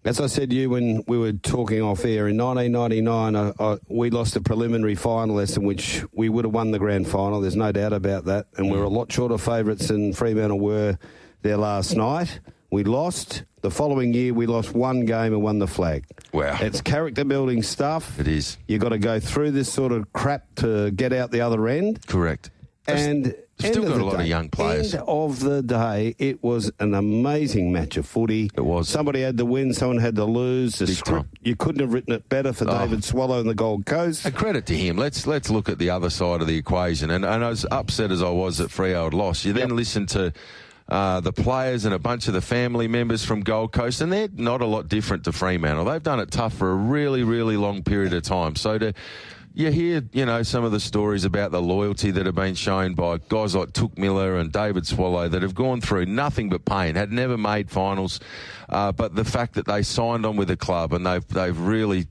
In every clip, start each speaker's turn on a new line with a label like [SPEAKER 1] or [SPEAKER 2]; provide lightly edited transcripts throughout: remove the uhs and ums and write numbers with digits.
[SPEAKER 1] As I said to you when we were talking off air, in 1999, we lost a preliminary finalist in which we would have won the grand final. There's no doubt about that. And we were a lot shorter favourites than Fremantle were there last night. We lost. The following year, we lost one game and won the flag.
[SPEAKER 2] Wow.
[SPEAKER 1] It's character-building stuff.
[SPEAKER 2] It is.
[SPEAKER 1] You've got to go through this sort of crap to get out the other end.
[SPEAKER 2] Correct.
[SPEAKER 1] And
[SPEAKER 2] still got a lot of young players.
[SPEAKER 1] End of the day, it was an amazing match of footy.
[SPEAKER 2] It was.
[SPEAKER 1] Somebody had to win, someone had to lose. The script, you couldn't have written it better for David Swallow and the Gold Coast.
[SPEAKER 2] A credit to him. Let's look at the other side of the equation. And as upset as I was that Freo had lost, you then listen to the players and a bunch of the family members from Gold Coast, and they're not a lot different to Fremantle. They've done it tough for a really, really long period of time. So you hear, some of the stories about the loyalty that have been shown by guys like Took Miller and David Swallow that have gone through nothing but pain, had never made finals, but the fact that they signed on with the club and they've really,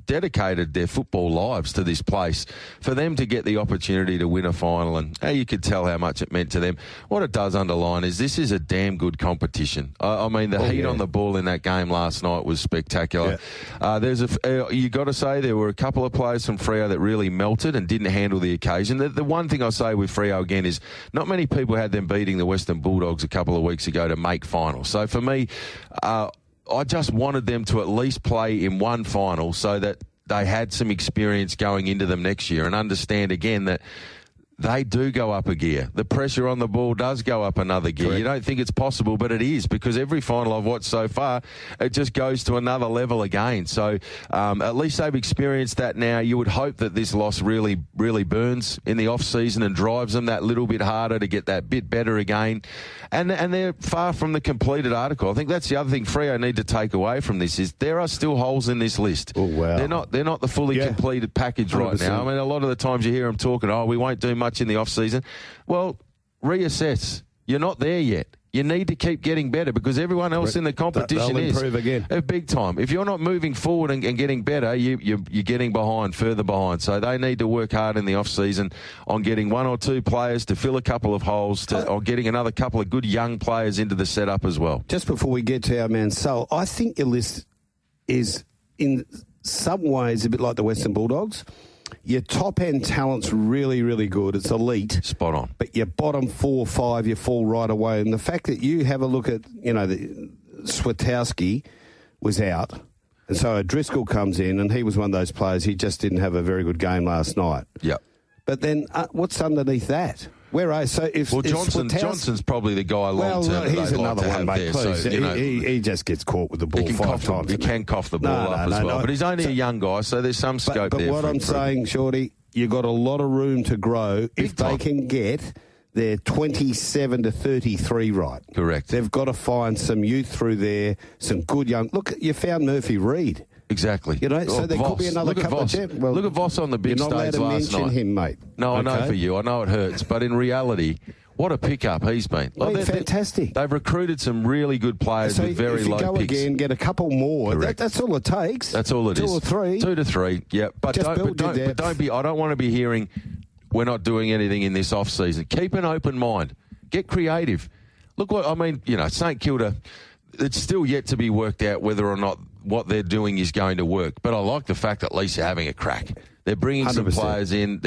[SPEAKER 2] dedicated their football lives to this place, for them to get the opportunity to win a final, and you could tell how much it meant to them. What it does underline is this is a damn good competition. I mean, the heat on the ball in that game last night was spectacular. Yeah. You got to say there were a couple of players from Freo that really melted and didn't handle the occasion. The one thing I say with Freo again is not many people had them beating the Western Bulldogs a couple of weeks ago to make finals. So for me, I just wanted them to at least play in one final so that they had some experience going into them next year and understand again that they do go up a gear. The pressure on the ball does go up another gear. Correct. You don't think it's possible, but it is, because every final I've watched so far, it just goes to another level again. So at least they've experienced that now. You would hope that this loss really, really burns in the off-season and drives them that little bit harder to get that bit better again. And they're far from the completed article. I think that's the other thing Freo need to take away from this is there are still holes in this list.
[SPEAKER 1] Oh, wow.
[SPEAKER 2] They're not the fully completed package 100%. Right now. I mean, a lot of the times you hear them talking, we won't do much in the off-season. Well, reassess. You're not there yet. You need to keep getting better because everyone else in the competition
[SPEAKER 1] they'll improve again.
[SPEAKER 2] Big time. If you're not moving forward and getting better, you're getting further behind. So they need to work hard in the off-season on getting one or two players to fill a couple of holes, or getting another couple of good young players into the setup as well.
[SPEAKER 1] Just before we get to our man Sul, I think your list is in some ways a bit like the Western Bulldogs. Your top-end talent's really, really good. It's elite.
[SPEAKER 2] Spot on.
[SPEAKER 1] But your bottom 4 or 5, you fall right away. And the fact that you have a look at, the Swiatkowski was out. And so Driscoll comes in, and he was one of those players. He just didn't have a very good game last night.
[SPEAKER 2] Yep.
[SPEAKER 1] But then what's underneath that?
[SPEAKER 2] Johnson's probably the guy long-term.
[SPEAKER 1] He's another one, mate. Please. So, he just gets caught with the ball 5 times.
[SPEAKER 2] He can cough the ball up as well. But he's only a young guy, so there's some scope there.
[SPEAKER 1] But what I'm saying, Shorty, you've got a lot of room to grow if they can get their 27 to 33 right.
[SPEAKER 2] Correct.
[SPEAKER 1] They've got to find some youth through there, some good young... Look, you found Murphy Reid.
[SPEAKER 2] Exactly.
[SPEAKER 1] So there could be another couple of champs.
[SPEAKER 2] Look at Voss on the big stage last night.
[SPEAKER 1] You're not allowed to mention him, mate.
[SPEAKER 2] No, I know for you. I know it hurts. But in reality, what a pickup he's been.
[SPEAKER 1] Fantastic.
[SPEAKER 2] They've recruited some really good players with very low picks.
[SPEAKER 1] If you go again, get a couple more. That's all it takes.
[SPEAKER 2] That's all it is.
[SPEAKER 1] 2 or 3.
[SPEAKER 2] 2 to 3, yeah. But don't be... I don't want to be hearing we're not doing anything in this off-season. Keep an open mind. Get creative. Look St Kilda, it's still yet to be worked out whether or not what they're doing is going to work. But I like the fact that at least they're having a crack. They're bringing 100%. Some players in.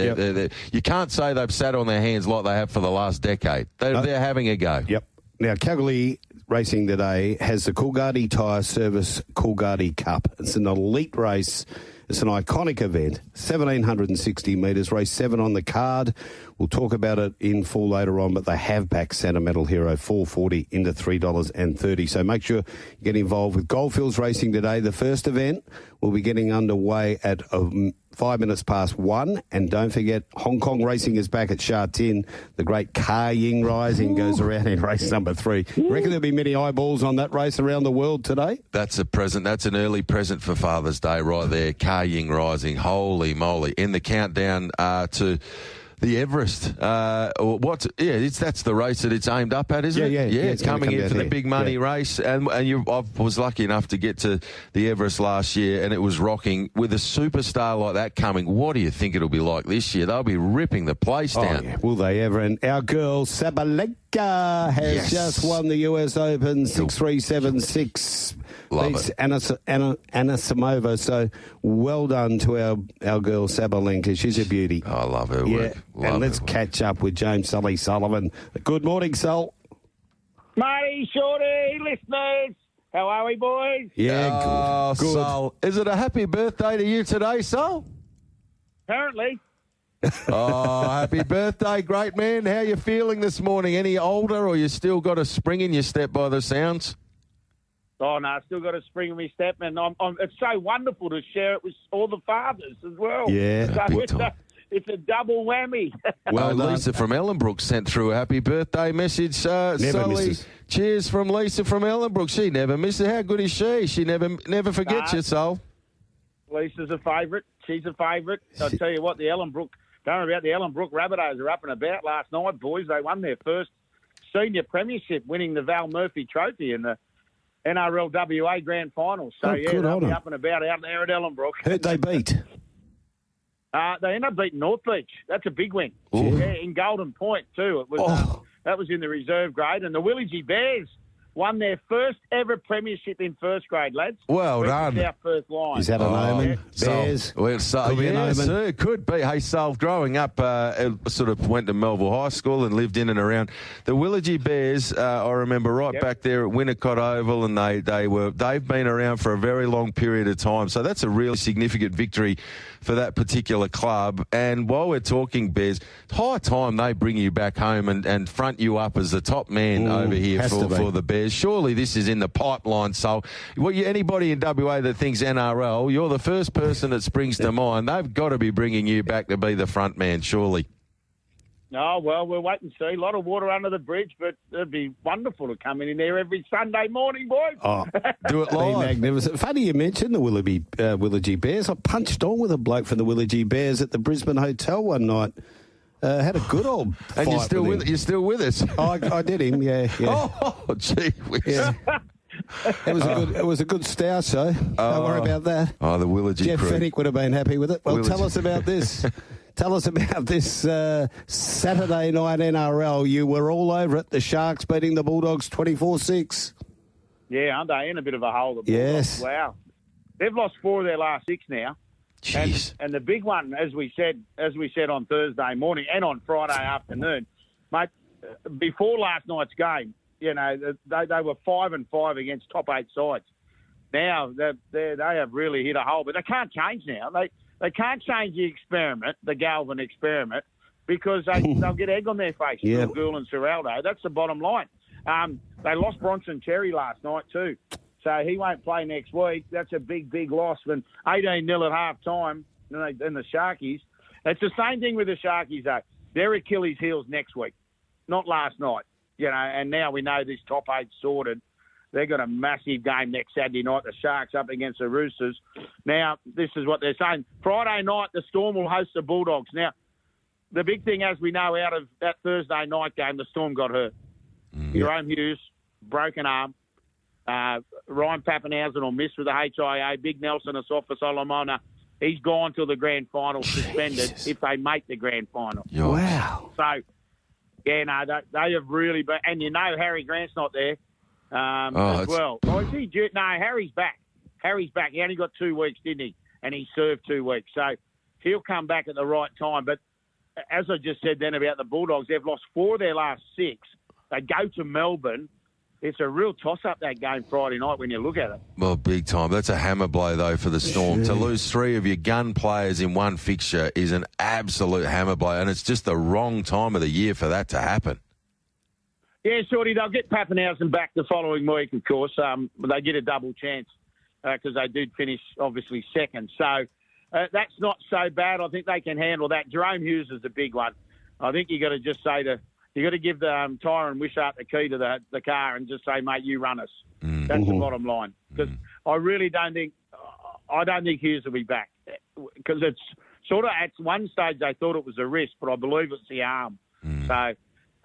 [SPEAKER 2] You can't say they've sat on their hands like they have for the last decade. They're having a go.
[SPEAKER 1] Yep. Now, Calgary Racing today has the Coolgardie Tyre Service Coolgardie Cup. It's an elite race. It's an iconic event, 1,760 metres, race 7 on the card. We'll talk about it in full later on, but they have backed Sentimental Hero $4.40 into $3.30. So make sure you get involved with Goldfields Racing today. The first event will be getting underway at 5 minutes past 1. And don't forget, Hong Kong Racing is back at Sha Tin. The great Car Ying Rising goes around in race number 3. Reckon there'll be many eyeballs on that race around the world today?
[SPEAKER 2] That's a present. That's an early present for Father's Day right there. Car Ying Rising. Holy moly. In the countdown to the Everest. That's the race that it's aimed up at, isn't it? Yeah, it's coming in for the big money race. And I was lucky enough to get to the Everest last year, and it was rocking. With a superstar like that coming, what do you think it'll be like this year? They'll be ripping the place down.
[SPEAKER 1] Yeah. Will they ever? And our girl, Sabalenka, has just won the US Open 6-3, 7-6. Beats Anisimova. So well done to our girl Sabalenka. She's a beauty.
[SPEAKER 2] I love her work.
[SPEAKER 1] And let's catch up with James Sully Sullivan. Good morning, Sol.
[SPEAKER 3] Marty Shortte, listeners. How are we, boys?
[SPEAKER 1] Yeah, good.
[SPEAKER 2] Sol, is it a happy birthday to you today, Sol?
[SPEAKER 3] Apparently.
[SPEAKER 2] Happy birthday, great man. How you feeling this morning? Any older, or you still got a spring in your step by the sounds?
[SPEAKER 3] Oh, no, I still got a spring in my step, and it's so wonderful to share it with all the fathers as well.
[SPEAKER 1] Yeah,
[SPEAKER 3] so it's a double whammy.
[SPEAKER 2] Well, Lisa from Ellenbrook sent through a happy birthday message.
[SPEAKER 1] Never misses.
[SPEAKER 2] Cheers from Lisa from Ellenbrook. She never misses. How good is she? She never forgets you, Sol.
[SPEAKER 3] Lisa's a favourite. She's a favourite. I'll tell you what, the Ellenbrook Rabbitohs are up and about last night, boys. They won their first senior premiership, winning the Val Murphy Trophy in the NRL WA Grand Final. So, they'll be up and about out there at Ellenbrook.
[SPEAKER 1] Who'd they beat?
[SPEAKER 3] They ended up beating North Beach. That's a big win.
[SPEAKER 1] Ooh.
[SPEAKER 3] Yeah, in Golden Point, too. It was that was in the reserve grade. And the Willagee Bears won their first ever premiership in first grade, lads.
[SPEAKER 2] Well done.
[SPEAKER 3] South Perth Line.
[SPEAKER 1] Is that an omen? Bears?
[SPEAKER 2] Could be an omen. It could be. Hey, Sol, growing up, sort of went to Melville High School and lived in and around. The Willagee Bears, I remember back there at Winnicott Oval, and they've been around for a very long period of time. So that's a really significant victory for that particular club. And while we're talking Bears, high time they bring you back home and front you up as the top man over here for the Bears. Surely this is in the pipeline. So anybody in WA that thinks NRL, you're the first person that springs to mind. They've got to be bringing you back to be the front man, surely.
[SPEAKER 3] Oh, well, we'll wait and see. A lot of water under the bridge, but it'd be wonderful to come in there every Sunday morning, boys.
[SPEAKER 1] Oh,
[SPEAKER 2] do it live.
[SPEAKER 1] Magnificent. Funny you mentioned the Willagee Bears. I punched on with a bloke from the Willagee Bears at the Brisbane Hotel one night. Had a good old fight.
[SPEAKER 2] And you're still with us?
[SPEAKER 1] I did him, yeah.
[SPEAKER 2] Oh, gee whiz.
[SPEAKER 1] Yeah. It was a good star show. Don't worry about that.
[SPEAKER 2] Oh, the Willagee
[SPEAKER 1] Jeff
[SPEAKER 2] crew.
[SPEAKER 1] Fennick would have been happy with it. Well, tell us about this. Tell us about this Saturday night NRL. You were all over it. The Sharks beating the Bulldogs 24-6.
[SPEAKER 3] Yeah, aren't they in a bit of a hole? The Bulldogs?
[SPEAKER 1] Yes.
[SPEAKER 3] Wow. They've lost 4 of their last 6 now.
[SPEAKER 2] Jeez.
[SPEAKER 3] And the big one, as we said on Thursday morning and on Friday afternoon, mate, before last night's game, they were 5-5 against top 8 sides. Now they have really hit a hole, but they can't change now. They can't change the experiment, the Galvin experiment, because they'll get egg on their face.
[SPEAKER 1] Yeah.
[SPEAKER 3] Gould and Ciraldo. That's the bottom line. They lost Bronson Cherry last night too, so he won't play next week. That's a big, big loss. When 18-0 at half time, and the Sharkies. It's the same thing with the Sharkies, though. Their Achilles heels next week, not last night. And now we know this top 8 sorted. They've got a massive game next Saturday night, the Sharks up against the Roosters. Now, this is what they're saying. Friday night, the Storm will host the Bulldogs. Now, the big thing, as we know, out of that Thursday night game, the Storm got hurt. Jerome Hughes, broken arm. Ryan Pappenhausen will miss with the HIA. Big Nelson Asafa Solomona, he's gone till the grand final, suspended if they make the grand final.
[SPEAKER 1] Wow.
[SPEAKER 3] So, they have really been... And Harry Grant's not there. As well. Oh, is he? No, Harry's back. He only got 2 weeks, didn't he? And he served 2 weeks. So he'll come back at the right time. But as I just said then about the Bulldogs, they've lost 4 of their last 6. They go to Melbourne. It's a real toss-up, that game Friday night, when you look at it.
[SPEAKER 2] Well, big time. That's a hammer blow, though, for the Storm. To lose 3 of your gun players in one fixture is an absolute hammer blow, and it's just the wrong time of the year for that to happen.
[SPEAKER 3] Yeah, Shorty, they'll get Pappenhausen back the following week, of course. They get a double chance because they did finish, obviously, second. So that's not so bad. I think they can handle that. Jerome Hughes is a big one. I think you got to just say you got to give the Tyron Wishart the key to the car and just say, mate, you run us. That's the bottom line. Because I really don't think Hughes will be back, because it's sort of at one stage they thought it was a wrist, but I believe it's the arm. So.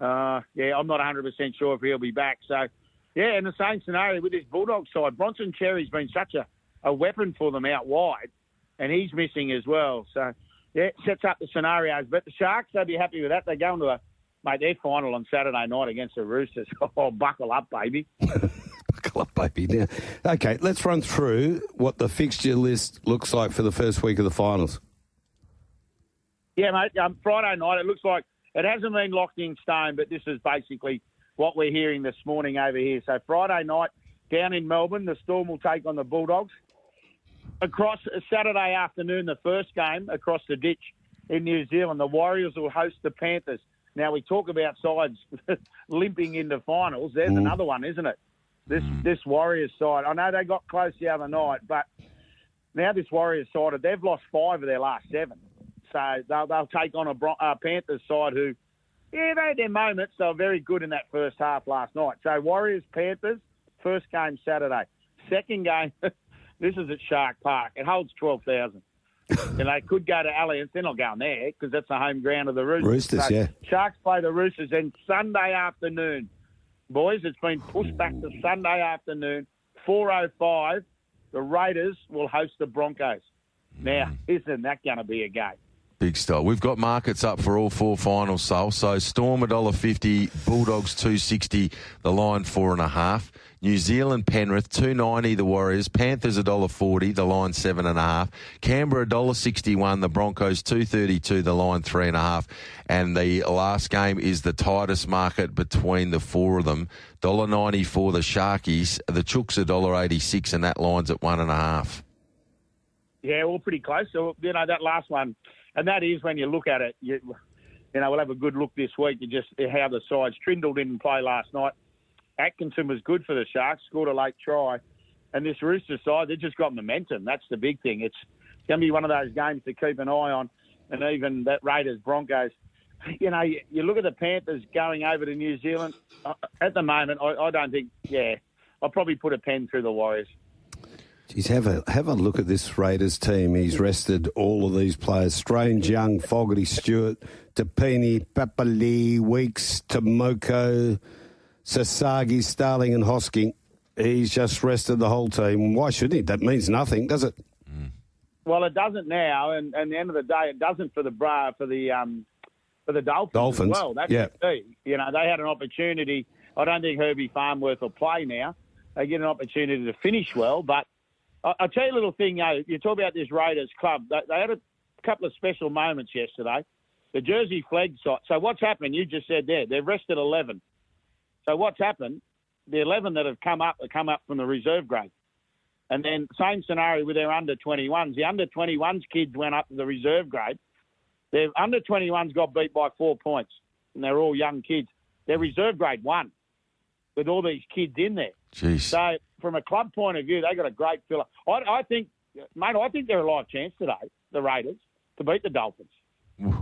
[SPEAKER 3] I'm not 100% sure if he'll be back. So, in the same scenario with this Bulldog side, Bronson Cherry's been such a weapon for them out wide, and he's missing as well. So, it sets up the scenarios. But the Sharks, they'll be happy with that. They go into Mate, their final on Saturday night against the Roosters. Oh, buckle up, baby.
[SPEAKER 1] Buckle up, baby. Now, okay, let's run through what the fixture list looks like for the first week of the finals.
[SPEAKER 3] Yeah, mate. Friday night, it looks like it hasn't been locked in stone, but this is basically what we're hearing this morning over here. So Friday night, down in Melbourne, the Storm will take on the Bulldogs. Across Saturday afternoon, the first game across the ditch in New Zealand, the Warriors will host the Panthers. Now, we talk about sides limping into finals. There's another one, isn't it? This Warriors side. I know they got close the other night, but now this Warriors side, they've lost 5 of their last 7. So they'll take on a Panthers side who, they had their moments. They were very good in that first half last night. So Warriors-Panthers, first game Saturday. Second game, this is at Shark Park. It holds 12,000. And they could go to Allianz. They're not going there because that's the home ground of the Roosters.
[SPEAKER 1] Roosters,
[SPEAKER 3] so
[SPEAKER 1] yeah.
[SPEAKER 3] Sharks play the Roosters. And Sunday afternoon, boys, it's been pushed back to Sunday afternoon, 4:05. The Raiders will host the Broncos. Now, isn't that going to be a game?
[SPEAKER 2] Big style. We've got markets up for all 4 finals, Sol. So Storm $1.50, Bulldogs $2.60, the line 4.5. New Zealand Penrith $2.90, the Warriors. Panthers $1.40, the line 7.5. Canberra $1.61, the Broncos $2.32, the line 3.5. And the last game is the tightest market between the 4 of them. $1.90 for the Sharkies. The Chooks $1.86, and that line's at 1.5.
[SPEAKER 3] Yeah, well, pretty close. So, that last one. And that is when you look at it, we'll have a good look this week at just how the sides. Trindle didn't play last night. Atkinson was good for the Sharks, scored a late try. And this Rooster side, they've just got momentum. That's the big thing. It's going to be one of those games to keep an eye on. And even that Raiders-Broncos. You look at the Panthers going over to New Zealand. At the moment, I don't think, I'll probably put a pen through the Warriors.
[SPEAKER 1] Geez, have a look at this Raiders team. He's rested all of these players. Strange, Young, Fogarty, Stewart, Tapini, Papali, Weeks, Tomoko, Sasagi, Starling and Hosking. He's just rested the whole team. Why shouldn't he? That means nothing, does it?
[SPEAKER 3] Well, it doesn't now, and at the end of the day, it doesn't for the Dolphins as well. That's the key. They had an opportunity. I don't think Herbie Farnworth will play now. They get an opportunity to finish well, but I'll tell you a little thing, you talk about this Raiders club. They had a couple of special moments yesterday. The Jersey flag site. So what's happened? You just said there. They've rested 11. So what's happened? The 11 that have come up from the reserve grade. And then same scenario with their under-21s. The under-21s kids went up to the reserve grade. Their under-21s got beat by 4 points, and they're all young kids. Their reserve grade won with all these kids in there.
[SPEAKER 2] Jeez.
[SPEAKER 3] So from a club point of view, they got a great filler. I think they're a live chance today, the Raiders, to beat the Dolphins,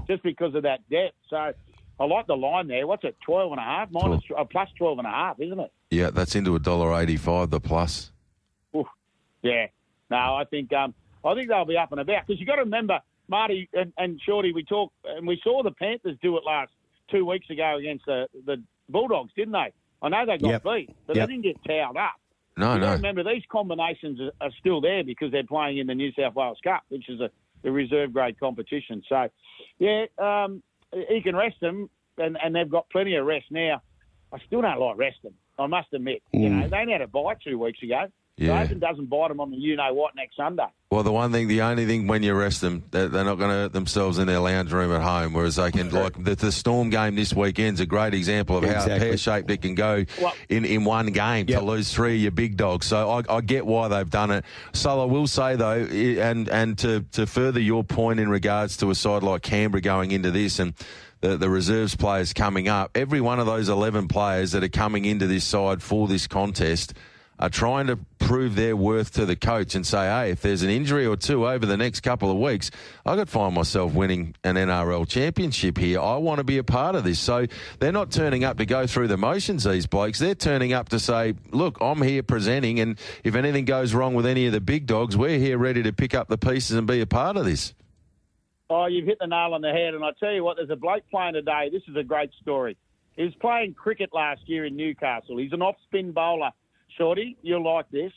[SPEAKER 3] just because of that depth. So I like the line there. What's it, 12.5? Plus 12.5, isn't it?
[SPEAKER 2] Yeah, that's into $1.85, the plus.
[SPEAKER 3] Ooh, yeah. No, I think they'll be up and about. Because you got to remember, Marty and Shorty, we saw the Panthers do it 2 weeks ago against the Bulldogs, didn't they? I know they got beat, but they didn't get towed up.
[SPEAKER 2] No.
[SPEAKER 3] Remember, these combinations are still there because they're playing in the New South Wales Cup, which is the reserve grade competition. So, he can rest them, and they've got plenty of rest now. I still don't like resting, I must admit. They only had a bye 2 weeks ago. Yeah. I hope it doesn't bite them on the you-know-what next Sunday.
[SPEAKER 2] Well, the only thing when you rest them, they're not going to hurt themselves in their lounge room at home, whereas they can, like the Storm game this weekend's a great example of how pear-shaped it can go in one game to lose 3 of your big dogs. So I get why they've done it. So I will say, though, and to further your point in regards to a side like Canberra going into this and the reserves players coming up, every one of those 11 players that are coming into this side for this contest are trying to prove their worth to the coach and say, hey, if there's an injury or two over the next couple of weeks, I could find myself winning an NRL championship here. I want to be a part of this. So they're not turning up to go through the motions, these blokes. They're turning up to say, look, I'm here presenting, and if anything goes wrong with any of the big dogs, we're here ready to pick up the pieces and be a part of this.
[SPEAKER 3] Oh, you've hit the nail on the head, and I tell you what, there's a bloke playing today. This is a great story. He was playing cricket last year in Newcastle. He's an off-spin bowler. Shorty, you'll like this.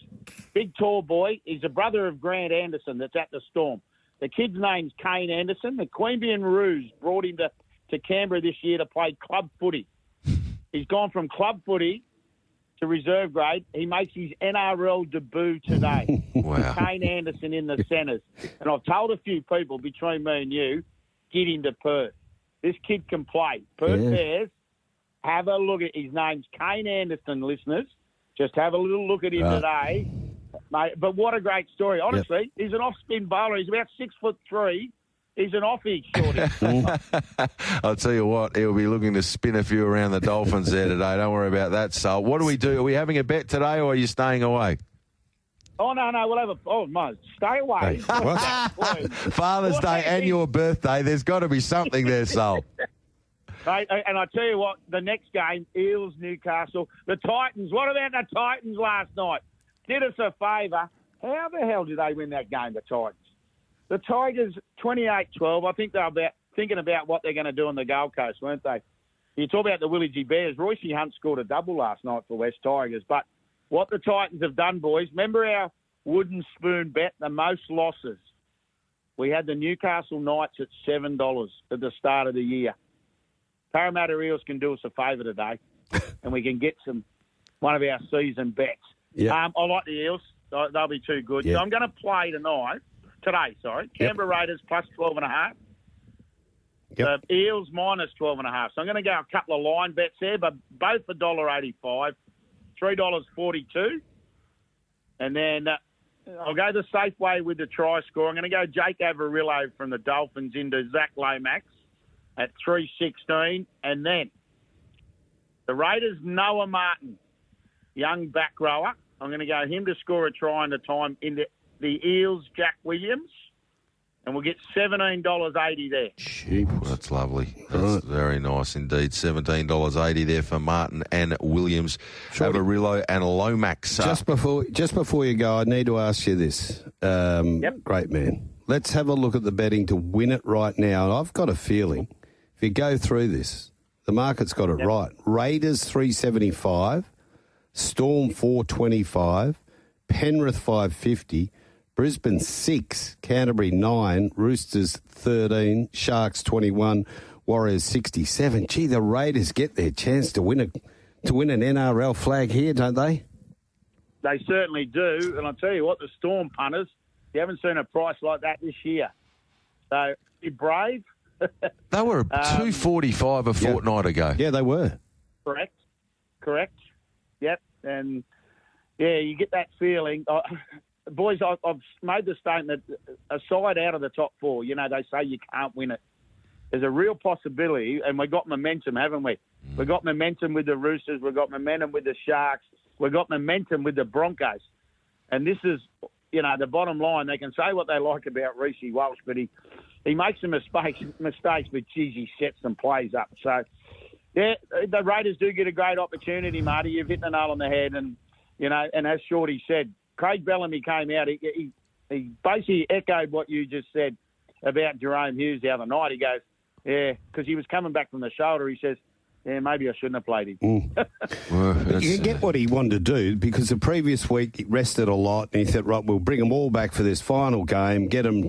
[SPEAKER 3] Big, tall boy. He's a brother of Grant Anderson that's at the Storm. The kid's name's Kane Anderson. The Queanbeyan Roos brought him to to Canberra this year to play club footy. He's gone from club footy to reserve grade. He makes his NRL debut today.
[SPEAKER 2] Wow.
[SPEAKER 3] Kane Anderson in the centres. And I've told a few people between me and you, get him to Perth. This kid can play. Perth Bears, have a look at his name's Kane Anderson, listeners. Just have a little look at him today. Mate, but what a great story. Honestly, he's an off-spin bowler. He's about 6'3". He's an offie, Shorty.
[SPEAKER 2] I'll tell you what, he'll be looking to spin a few around the Dolphins there today. Don't worry about that, Sal. What do we do? Are we having a bet today or are you staying away?
[SPEAKER 3] Oh, no, we'll have a... Oh, no, stay away.
[SPEAKER 1] Hey,
[SPEAKER 2] Father's Day and your birthday. There's got to be something there, Sal.
[SPEAKER 3] Mate, and I tell you what, the next game, Eels, Newcastle, the Titans. What about the Titans last night? Did us a favour. How the hell did they win that game, the Titans? The Tigers, 28-12. I think they were thinking about what they're going to do on the Gold Coast, weren't they? You talk about the Willie G Bears. Royce Hunt scored a double last night for West Tigers. But what the Titans have done, boys, remember our wooden spoon bet, the most losses? We had the Newcastle Knights at $7 at the start of the year. Parramatta Eels can do us a favour today, and we can get one of our season bets.
[SPEAKER 1] Yep.
[SPEAKER 3] I like the Eels. They'll be too good.
[SPEAKER 1] Yep.
[SPEAKER 3] So I'm going to play today, Canberra Raiders plus 12.5.
[SPEAKER 1] Yep.
[SPEAKER 3] The Eels minus 12.5. So I'm going to go a couple of line bets there, but both for $1.85, $3.42. And then I'll go the safe way with the try score. I'm going to go Jake Averillo from the Dolphins into Zach Lomax at 3.16. And then the Raiders, Noah Martin, young back rower. I'm going to go him to score a try in the time into the Eels, Jack Williams. And we'll get $17.80 there.
[SPEAKER 1] Cheap.
[SPEAKER 2] That's lovely. That's very nice indeed. $17.80 there for Martin and Williams, Averillo and Lomax.
[SPEAKER 1] Just before you go, I need to ask you this. Great man. Let's have a look at the betting to win it right now. And I've got a feeling, if you go through this, the market's got it right. Raiders 375, Storm 425, Penrith 550, Brisbane 6, Canterbury 9, Roosters 13, Sharks 21, Warriors 67. Gee, the Raiders get their chance to win an NRL flag here, don't they?
[SPEAKER 3] They certainly do. And I'll tell you what, the Storm punters, you haven't seen a price like that this year. So, be brave.
[SPEAKER 2] They were $2.45 a fortnight ago.
[SPEAKER 1] Yeah, they were.
[SPEAKER 3] Correct. Yep. And, you get that feeling. Boys, I've made the statement, a side out of the top four, they say you can't win it. There's a real possibility, and we've got momentum, haven't we? We've got momentum with the Roosters. We've got momentum with the Sharks. We've got momentum with the Broncos. And this is, the bottom line. They can say what they like about Reece Walsh, but he makes some mistakes, but, geez, he sets some plays up. So, the Raiders do get a great opportunity, Marty. You've hit the nail on the head. And, and as Shorty said, Craig Bellamy came out. He basically echoed what you just said about Jerome Hughes the other night. He goes, because he was coming back from the shoulder. He says, maybe I shouldn't have played him.
[SPEAKER 1] But you can get what he wanted to do because the previous week he rested a lot and he said, right, we'll bring them all back for this final game, get them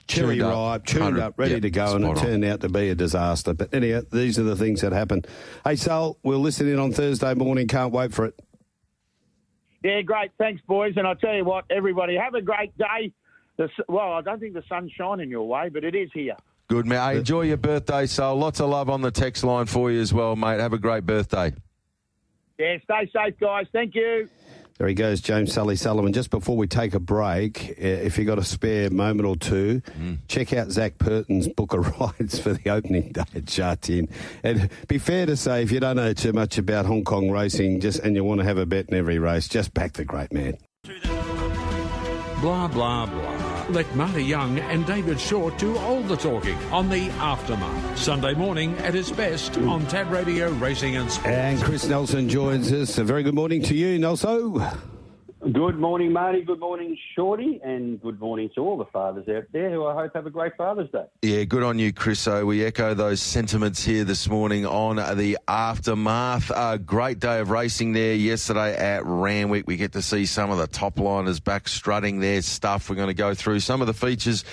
[SPEAKER 1] cherry ripe, tuned up, ready to go, and it turned out to be a disaster. But anyhow, these are the things that happen. Hey, Sal, we'll listen in on Thursday morning. Can't wait for it.
[SPEAKER 3] Yeah, great. Thanks, boys. And I'll tell you what, everybody, have a great day. I don't think the sun's shining your way, but it is here.
[SPEAKER 2] Good, mate. Hey, enjoy your birthday, Sol. Lots of love on the text line for you as well, mate. Have a great birthday.
[SPEAKER 3] Yeah, stay safe, guys. Thank you.
[SPEAKER 1] There he goes, James Sully Sullivan. Just before we take a break, if you got a spare moment or two, check out Zach Purton's book of rides for the opening day at Sha Tin. And be fair to say, if you don't know too much about Hong Kong racing and you want to have a bet in every race, just back the great man.
[SPEAKER 4] Blah, blah, blah. Let Marty Young and David Shortte do all the talking on the Aftermath. Sunday morning at its best on Tab Radio Racing and Sports.
[SPEAKER 1] And Chris Nelson joins us. A very good morning to you, Nelson.
[SPEAKER 5] Good morning, Marty. Good morning, Shorty. And good morning to all the fathers out there who I hope have a great Father's Day.
[SPEAKER 2] Yeah, good on you, Chriso. We echo those sentiments here this morning on the Aftermath. A great day of racing there yesterday at Randwick. We get to see some of the top liners back strutting their stuff. We're going to go through some of the features.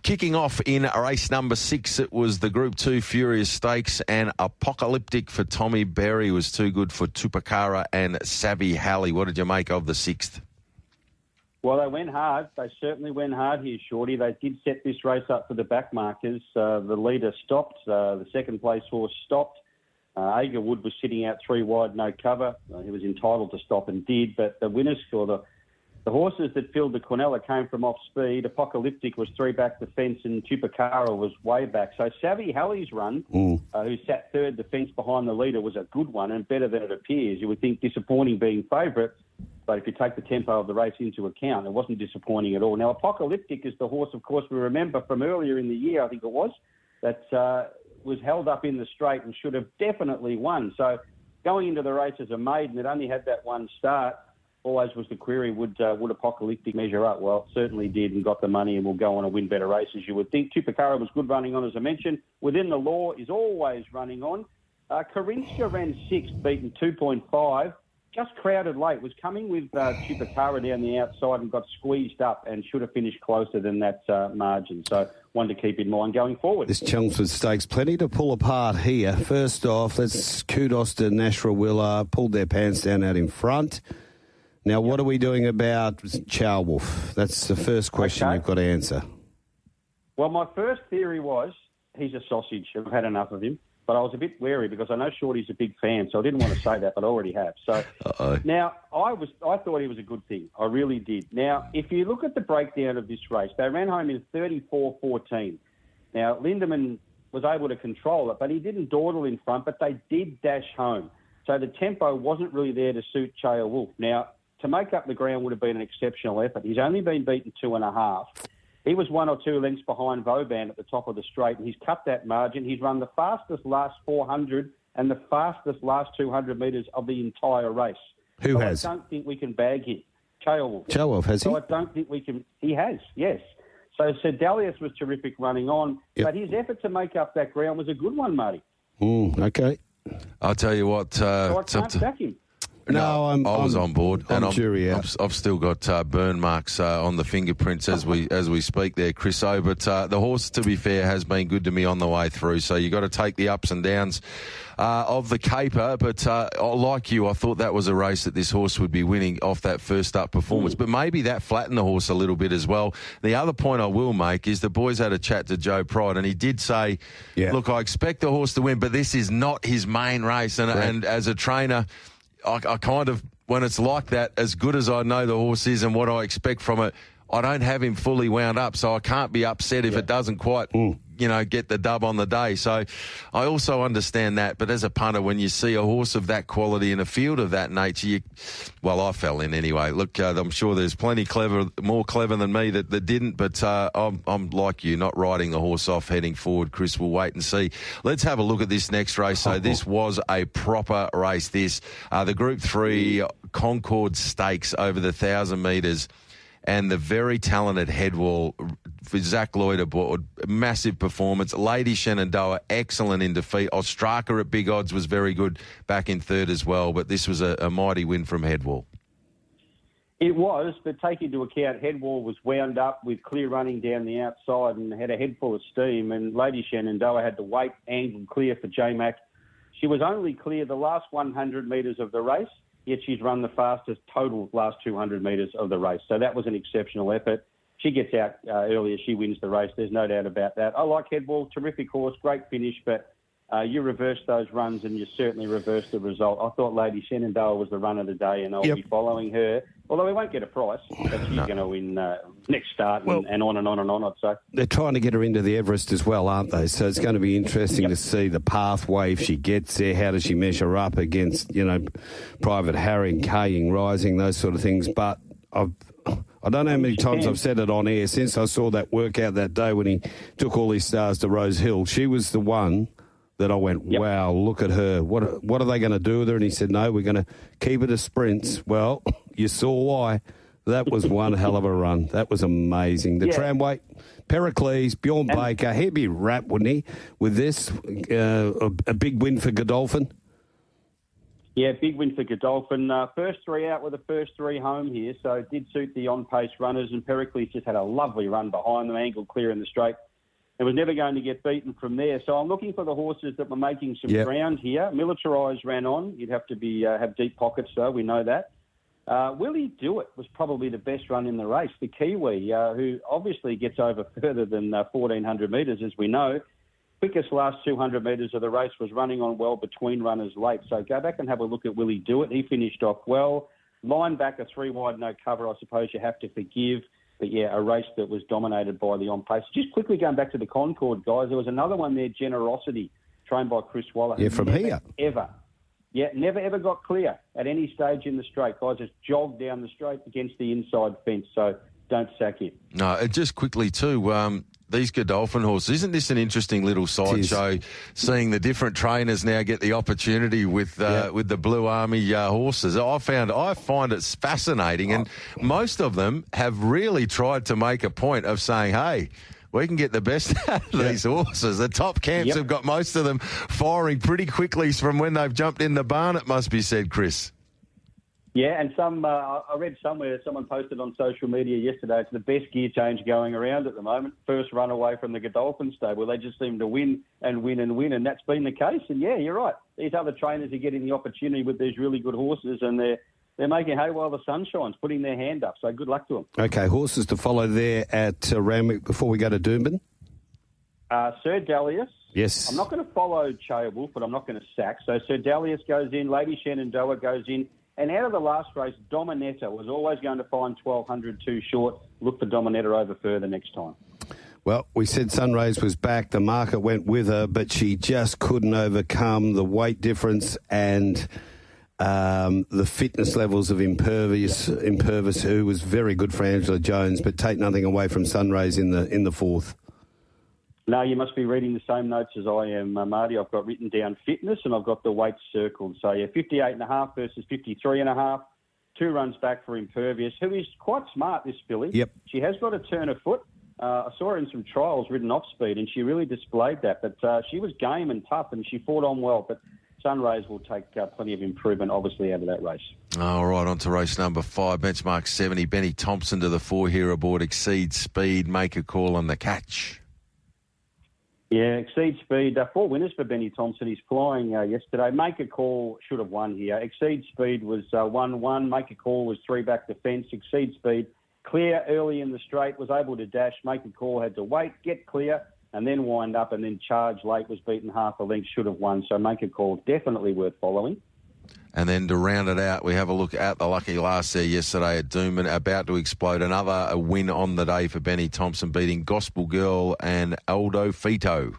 [SPEAKER 2] Kicking off in race number 6, it was the Group 2 Furious Stakes, and Apocalyptic for Tommy Berry was too good for Tupakara and Savvy Halley. What did you make of the 6th?
[SPEAKER 5] Well, they went hard. They certainly went hard here, Shorty. They did set this race up for the back markers. The leader stopped. The second place horse stopped. Agerwood was sitting out 3 wide, no cover. He was entitled to stop and did. But the winners for the horses that filled the Quinella came from off speed. Apocalyptic was 3 back the fence, and Tupakara was way back. So Savvy Halley's run, who sat third the fence behind the leader, was a good one and better than it appears. You would think disappointing being favourite. But if you take the tempo of the race into account, it wasn't disappointing at all. Now, Apocalyptic is the horse, of course, we remember from earlier in the year, I think it was, that was held up in the straight and should have definitely won. So going into the race as a maiden, it only had that one start. Always was the query, would Apocalyptic measure up? Well, it certainly did and got the money and will go on and win better races, you would think. Tupakara was good running on, as I mentioned. Within the Law is always running on. Karinska ran 6th, beaten 2.5. Just crowded late, was coming with Tupakara down the outside and got squeezed up and should have finished closer than that margin. So one to keep in mind going forward.
[SPEAKER 1] This Chelmsford Stakes, plenty to pull apart here. First off, let's kudos to Nashra Willa, pulled their pants down out in front. Now, what are we doing about Chow Wolf? That's the first question you've got to answer.
[SPEAKER 5] Well, my first theory was he's a sausage. I've had enough of him. But I was a bit wary because I know Shorty's a big fan, so I didn't want to say that, but I already have. So now I thought he was a good thing. I really did. Now, if you look at the breakdown of this race, they ran home in 34-14. Now, Lindemann was able to control it, but he didn't dawdle in front, but they did dash home. So the tempo wasn't really there to suit Chaya Wolf. Now, to make up the ground would have been an exceptional effort. He's only been beaten 2.5. He was 1 or 2 lengths behind Vauban at the top of the straight, and he's cut that margin. He's run the fastest last 400 and the fastest last 200 metres of the entire race.
[SPEAKER 1] Who has?
[SPEAKER 5] I don't think we can bag him. Chaya Wolf.
[SPEAKER 1] Chaya Wolf, has he?
[SPEAKER 5] So I don't think we can. He has, yes. So Sir Dalius was terrific running on, but his effort to make up that ground was a good one, Marty.
[SPEAKER 1] Okay.
[SPEAKER 2] I'll tell you what.
[SPEAKER 5] So I can't back him.
[SPEAKER 2] No, I was on board, and
[SPEAKER 1] I've
[SPEAKER 2] still got burn marks on the fingerprints as we speak there, Chris. But the horse, to be fair, has been good to me on the way through. So you got to take the ups and downs of the caper. But like you, I thought that was a race that this horse would be winning off that first up performance. But maybe that flattened the horse a little bit as well. The other point I will make is the boys had a chat to Joe Pride, and he did say, "Look, I expect the horse to win, but this is not his main race." And as a trainer, I kind of, when it's like that, as good as I know the horse is and what I expect from it, I don't have him fully wound up, so I can't be upset if it doesn't quite, get the dub on the day. So I also understand that. But as a punter, when you see a horse of that quality in a field of that nature, I fell in anyway. Look, I'm sure there's plenty more clever than me that didn't, but I'm like you, not riding the horse off heading forward. Chris, we'll wait and see. Let's have a look at this next race. So this was a proper race, the Group 3 Concord Stakes over the 1,000 metres. And the very talented Headwall for Zach Lloyd aboard, massive performance. Lady Shenandoah, excellent in defeat. Ostraka at big odds was very good back in third as well, but this was a mighty win from Headwall.
[SPEAKER 5] It was, but take into account Headwall was wound up with clear running down the outside and had a head full of steam, and Lady Shenandoah had to wait angled clear for J-Mac. She was only clear the last 100 metres of the race, yet she's run the fastest total last 200 metres of the race. So that was an exceptional effort. She gets out earlier, she wins the race. There's no doubt about that. I like Headwall, terrific horse, great finish, but you reverse those runs and you certainly reverse the result. I thought Lady Shenandoah was the run of the day, and I'll be following her. Although we won't get a price, but she's going to win next start and on and on and on, I'd say.
[SPEAKER 1] They're trying to get her into the Everest as well, aren't they? So it's going to be interesting to see the pathway if she gets there. How does she measure up against, Private Harry, Kaying, Rising, those sort of things. But I don't know how many times I've said it on air since I saw that workout that day when he took all his stars to Rose Hill. She was the one that I went, wow, look at her. What are they going to do with her? And he said, no, we're going to keep her to sprints. Well, you saw why. That was one hell of a run. That was amazing. The tramway, Pericles, Bjorn Baker, he'd be wrapped, wouldn't he, with this? A big win for Godolphin.
[SPEAKER 5] Yeah, big win for Godolphin. First three out with the first three home here, so it did suit the on-pace runners, and Pericles just had a lovely run behind them, angled clear in the straight. It was never going to get beaten from there. So I'm looking for the horses that were making some ground here. Militarised ran on. You'd have to have deep pockets, though. We know that. Will He Do It was probably the best run in the race. The Kiwi, who obviously gets over further than 1,400 metres, as we know. Quickest last 200 metres of the race was running on well between runners late. So go back and have a look at Will He Do It. He finished off well. Line back, a 3-wide no cover, I suppose you have to forgive. But, yeah, a race that was dominated by the on-pace. Just quickly going back to the Concord, guys, there was another one there, Generosity, trained by Chris Waller.
[SPEAKER 1] Yeah, from here.
[SPEAKER 5] Never ever got clear at any stage in the straight. Guys just jogged down the straight against the inside fence, so don't sack him. No,
[SPEAKER 2] just quickly too, these Godolphin horses, isn't this an interesting little sideshow, seeing the different trainers now get the opportunity with the Blue Army horses? I find it fascinating, and most of them have really tried to make a point of saying, hey, we can get the best out of these horses. The top camps have got most of them firing pretty quickly from when they've jumped in the barn, it must be said, Chris.
[SPEAKER 5] Yeah, and some I read somewhere, someone posted on social media yesterday, it's the best gear change going around at the moment. First run away from the Godolphin stable. They just seem to win and win and win, and that's been the case. And, yeah, you're right. These other trainers are getting the opportunity with these really good horses, and they're making hay while the sun shines, putting their hand up. So good luck to them.
[SPEAKER 1] Okay, horses to follow there at Randwick before we go to Doomben.
[SPEAKER 5] Sir Dalius.
[SPEAKER 1] Yes.
[SPEAKER 5] I'm not going to follow Che Wolf, but I'm not going to sack. So Sir Dalius goes in, Lady Shenandoah goes in. And out of the last race, Dominetta was always going to find 1,200 too short. Look for Dominetta over further next time.
[SPEAKER 1] Well, we said Sunrays was back. The market went with her, but she just couldn't overcome the weight difference and the fitness levels of Impervious, who was very good for Angela Jones, but take nothing away from Sunrays in the fourth.
[SPEAKER 5] No, you must be reading the same notes as I am, Marty. I've got written down fitness and I've got the weights circled. So, 58.5 versus 53.5. 2 runs back for Impervious, who is quite smart, this filly.
[SPEAKER 1] Yep.
[SPEAKER 5] She has got a turn of foot. I saw her in some trials ridden off speed and she really displayed that. But she was game and tough and she fought on well. But Sunrays will take plenty of improvement, obviously, out of that race.
[SPEAKER 2] All right, on to race number 5, benchmark 70. Benny Thompson to the 4 here aboard. Exceed Speed, make a call on the catch.
[SPEAKER 5] Yeah, Exceed Speed. 4 winners for Benny Thompson. He's flying yesterday. Make a Call should have won here. Exceed Speed was 1-1. Make a Call was 3 back the fence. Exceed Speed clear early in the straight, was able to dash. Make a Call had to wait, get clear, and then wind up, and then charge late, was beaten half a length, should have won. So Make a Call definitely worth following.
[SPEAKER 2] And then to round it out, we have a look at the lucky last there yesterday at Doomben, about to explode. Another win on the day for Benny Thompson, beating Gospel Girl and Aldo Fito.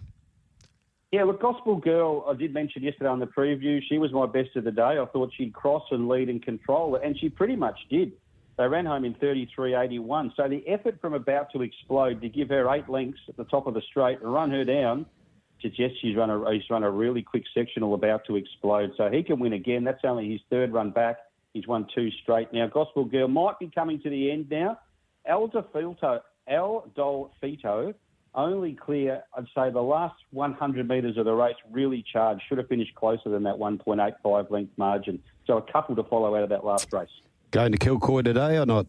[SPEAKER 5] Yeah, look, Gospel Girl, I did mention yesterday on the preview, she was my best of the day. I thought she'd cross and lead and control it, and she pretty much did. They ran home in 33.81. So the effort from About to Explode to give her 8 lengths at the top of the straight and run her down suggests he's run a really quick sectional About to Explode. So he can win again. That's only his 3rd run back. He's won 2 straight. Now, Gospel Girl might be coming to the end now. Aldo Fito, only clear, I'd say, the last 100 metres of the race, really charged. Should have finished closer than that 1.85 length margin. So a couple to follow out of that last race.
[SPEAKER 1] Going to Kilcoy today or not?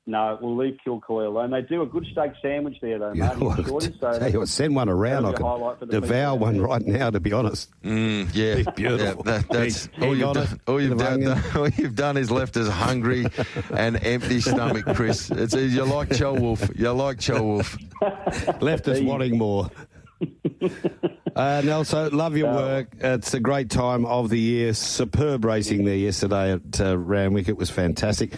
[SPEAKER 5] No, we'll leave Kilcoy alone. They do a good steak sandwich there, though, Marty.
[SPEAKER 1] Tell you what, send one around. I could devour one right now, to be honest.
[SPEAKER 2] Yeah.
[SPEAKER 1] Beautiful.
[SPEAKER 2] Yeah, that's all you've done is left us hungry and empty stomach, Chris. You're like Che Wolf.
[SPEAKER 1] Left us wanting more. Nelson, love your work. It's a great time of the year. Superb racing there yesterday at Randwick. It was fantastic.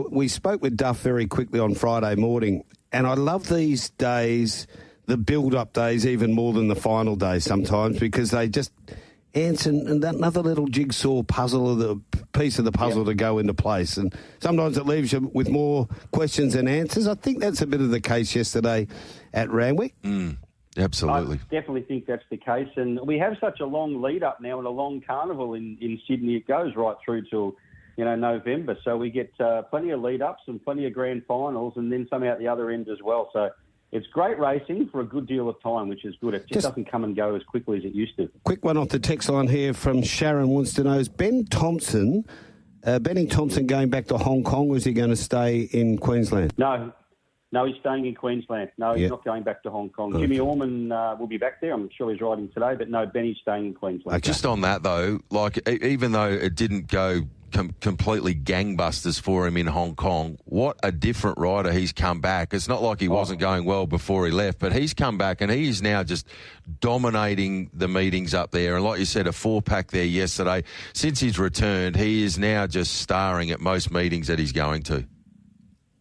[SPEAKER 1] We spoke with Duff very quickly on Friday morning, and I love these days, the build-up days, even more than the final days sometimes, because they just answer another little jigsaw puzzle, of the piece of the puzzle to go into place. And sometimes it leaves you with more questions than answers. I think that's a bit of the case yesterday at Randwick.
[SPEAKER 2] Absolutely.
[SPEAKER 5] I definitely think that's the case. And we have such a long lead-up now and a long carnival in Sydney. It goes right through till November. So we get plenty of lead-ups and plenty of grand finals and then some out the other end as well. So it's great racing for a good deal of time, which is good. It just doesn't come and go as quickly as it used to. Quick
[SPEAKER 1] one off the text line here from Sharon wants to know, is Benny Thompson going back to Hong Kong, or is he going to stay in Queensland?
[SPEAKER 5] No, he's staying in Queensland. No, he's not going back to Hong Kong. Okay. Jimmy Orman will be back there. I'm sure he's riding today, but no, Benny's staying in Queensland.
[SPEAKER 2] Just on that, though, even though it didn't go completely gangbusters for him in Hong Kong, what a different rider he's come back. It's not like he wasn't going well before he left, but he's come back and he is now just dominating the meetings up there. And like you said, a 4-pack there yesterday. Since he's returned, he is now just starring at most meetings that he's going to.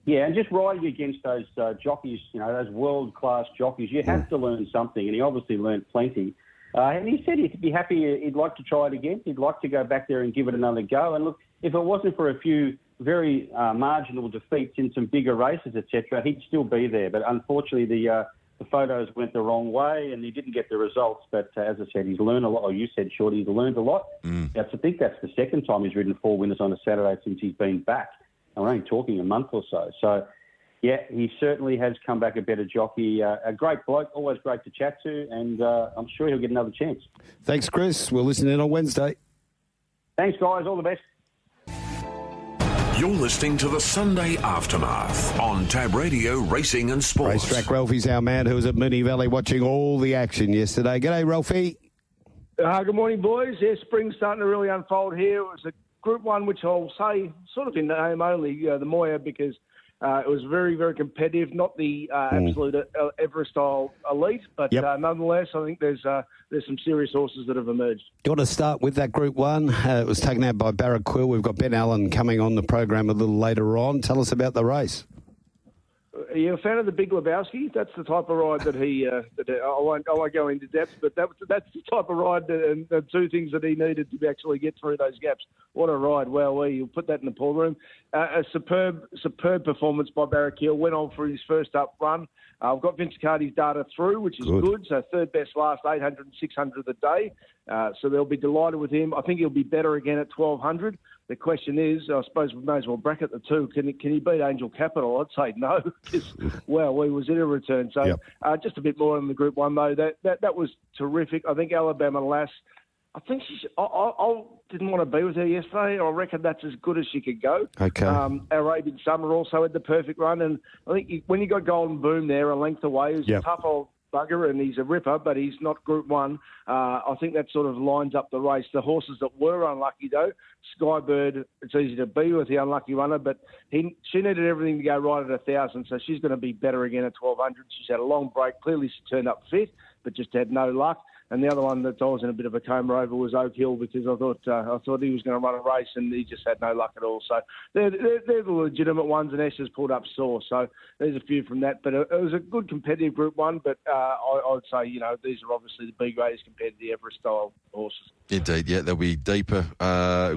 [SPEAKER 5] Yeah, and just riding against those jockeys, those world-class jockeys, you have to learn something, and he obviously learned plenty. And he said he'd be happy, he'd like to try it again. He'd like to go back there and give it another go. And look, if it wasn't for a few very marginal defeats in some bigger races, etc., he'd still be there. But unfortunately, the photos went the wrong way and he didn't get the results. But as I said, he's learned a lot. Or you said, Shorty, he's learned a lot. I think that's the second time he's ridden 4 winners on a Saturday since he's been back. And we're only talking a month or so. So, yeah, he certainly has come back a better jockey. A great bloke, always great to chat to, and I'm sure he'll get another chance.
[SPEAKER 1] Thanks, Chris. We'll listen in on Wednesday.
[SPEAKER 5] Thanks, guys. All the best.
[SPEAKER 6] You're listening to the Sunday Aftermath on Tab Radio Racing and Sports.
[SPEAKER 1] Racetrack Ralphy's our man who was at Moonee Valley watching all the action yesterday. G'day, Ralphy.
[SPEAKER 7] Good morning, boys. Yeah, spring's starting to really unfold here. It was a Group 1, which I'll say sort of in name only, the Moya, because it was very, very competitive. Not the absolute Everest-style elite, but nonetheless, I think there's some serious horses that have emerged.
[SPEAKER 1] You want to start with that Group 1? It was taken out by Barra Quill. We've got Ben Allen coming on the program a little later on. Tell us about the race.
[SPEAKER 7] Are you a fan of the Big Lebowski? That's the type of ride that he. I won't go into depth, but that's the type of ride and the two things that he needed to actually get through those gaps. What a ride! Well, you'll put that in the pool room. A superb performance by Barrakill. Went on for his first up run. I've got Vince Cardi's data through, which is good. So third best last 800 and 600 a day. So they'll be delighted with him. I think he'll be better again at 1200. The question is, I suppose we may as well bracket the two. Can he beat Angel Capital? I'd say no, because, we was in a return. So just a bit more on the Group 1, though. That was terrific. I think Alabama Lass, I think I didn't want to be with her yesterday. I reckon that's as good as she could go.
[SPEAKER 1] Okay.
[SPEAKER 7] Arabian Summer also had the perfect run. And I think when you got Golden Boom there a length away, he's a tough old bugger and he's a ripper, but he's not Group 1. I think that sort of lines up the race. The horses that were unlucky, though, Skybird, it's easy to be with the unlucky runner, but she needed everything to go right at 1,000, so she's going to be better again at 1,200. She's had a long break. Clearly she turned up fit, but just had no luck. And the other one that I was in a bit of a coma over was Oak Hill, because I thought he was going to run a race and he just had no luck at all. So they're the legitimate ones, and Ash has pulled up sore. So there's a few from that. But it was a good competitive Group 1, but I would say, these are obviously the B grades compared to the Everest-style horses.
[SPEAKER 2] Indeed, yeah, there'll be deeper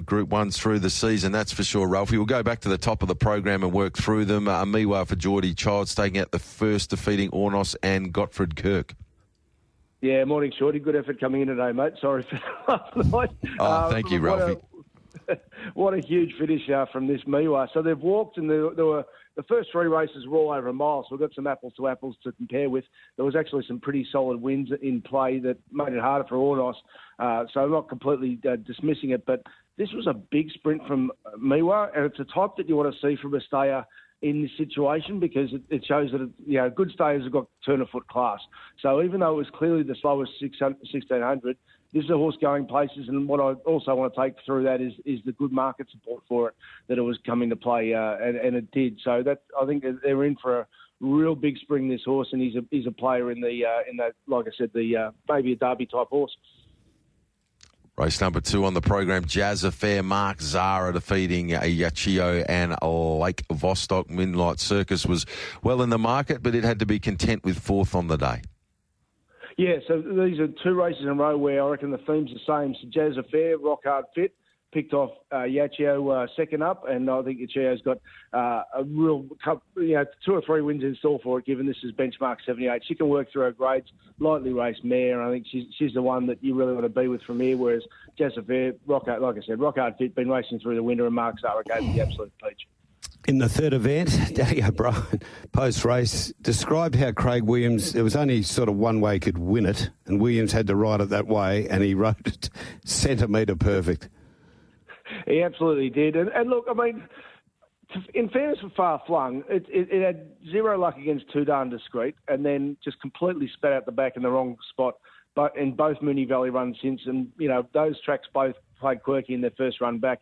[SPEAKER 2] Group 1s through the season, that's for sure, Ralphie. We'll go back to the top of the program and work through them. Miwa for Geordie Childs taking out the first, defeating Ornos and Gottfried Kirk.
[SPEAKER 7] Yeah, morning, Shorty. Good effort coming in today, mate. Sorry for last night.
[SPEAKER 2] Thank you, Ralphie.
[SPEAKER 7] What a huge finish from this Miwa. So they've walked, and there were the first 3 races were all over a mile, so we've got some apples to apples to compare with. There was actually some pretty solid wins in play that made it harder for Ornos. So I'm not completely dismissing it, but this was a big sprint from Miwa, and it's a type that you want to see from a stayer in this situation, because it shows that good stayers have got turn-of-foot class. So even though it was clearly the slowest 1600, this is a horse going places, and what I also want to take through that is the good market support for it, that it was coming to play, and it did. So that, I think they're in for a real big spring, this horse, and he's a player in that, like I said, maybe a Derby type horse.
[SPEAKER 2] Race number 2 on the program, Jazz Affair, Mark Zara defeating Yachio and Lake Vostok. Moonlight Circus was well in the market, but it had to be content with 4th on the day.
[SPEAKER 7] Yeah, so these are 2 races in a row where I reckon the theme's the same. So Jazz Affair, rock hard fit, picked off Yachio second up, and I think Yachio's got a real 2 or 3 wins in store for it, given this is benchmark 78. She can work through her grades, lightly raced mare, and I think she's the one that you really want to be with from here, whereas Jazz Affair, like I said, Rock Hard Fit, been racing through the winter, and Mark Zara gave the absolute peach.
[SPEAKER 1] In the third event, Danny O'Brien, post-race, described how Craig Williams, there was only sort of one way he could win it, and Williams had to ride it that way, and he rode it centimetre perfect.
[SPEAKER 7] He absolutely did. And look, I mean, in fairness for Far Flung, it had zero luck against Too Darn Discreet, and then just completely spat out the back in the wrong spot, but in both Moonee Valley runs since, and, those tracks both played quirky in their first run back,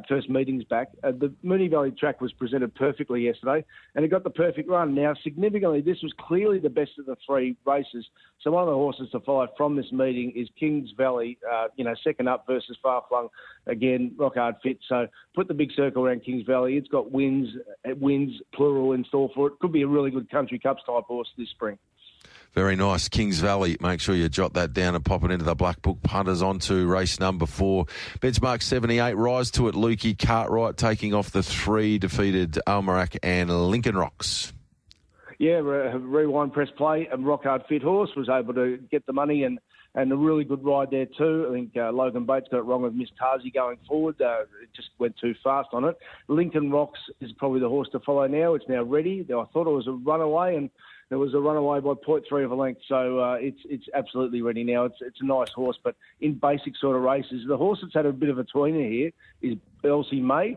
[SPEAKER 7] first meetings back. The Moonee Valley track was presented perfectly yesterday, and it got the perfect run. Now, significantly, this was clearly the best of the 3 races. So one of the horses to follow from this meeting is Kings Valley, second up versus Far Flung. Again, Rock Hard Fit. So put the big circle around Kings Valley. It's got wins plural in store for it. Could be a really good Country Cups type horse this spring.
[SPEAKER 2] Very nice. Kings Valley. Make sure you jot that down and pop it into the Black Book. Punters on to race number 4. Benchmark 78. Rise to it. Lukey Cartwright taking off the 3. Defeated Almerac and Lincoln Rocks.
[SPEAKER 7] Yeah, rewind, press play, and Rock Hard Fit horse was able to get the money and a really good ride there too. I think Logan Bates got it wrong with Miss Tarzi going forward. It just went too fast on it. Lincoln Rocks is probably the horse to follow now. It's now ready. I thought it was a runaway, and it was a runaway by 0.3 of a length. So it's absolutely ready now. It's a nice horse, but in basic sort of races, the horse that's had a bit of a tweener here is Elsie May.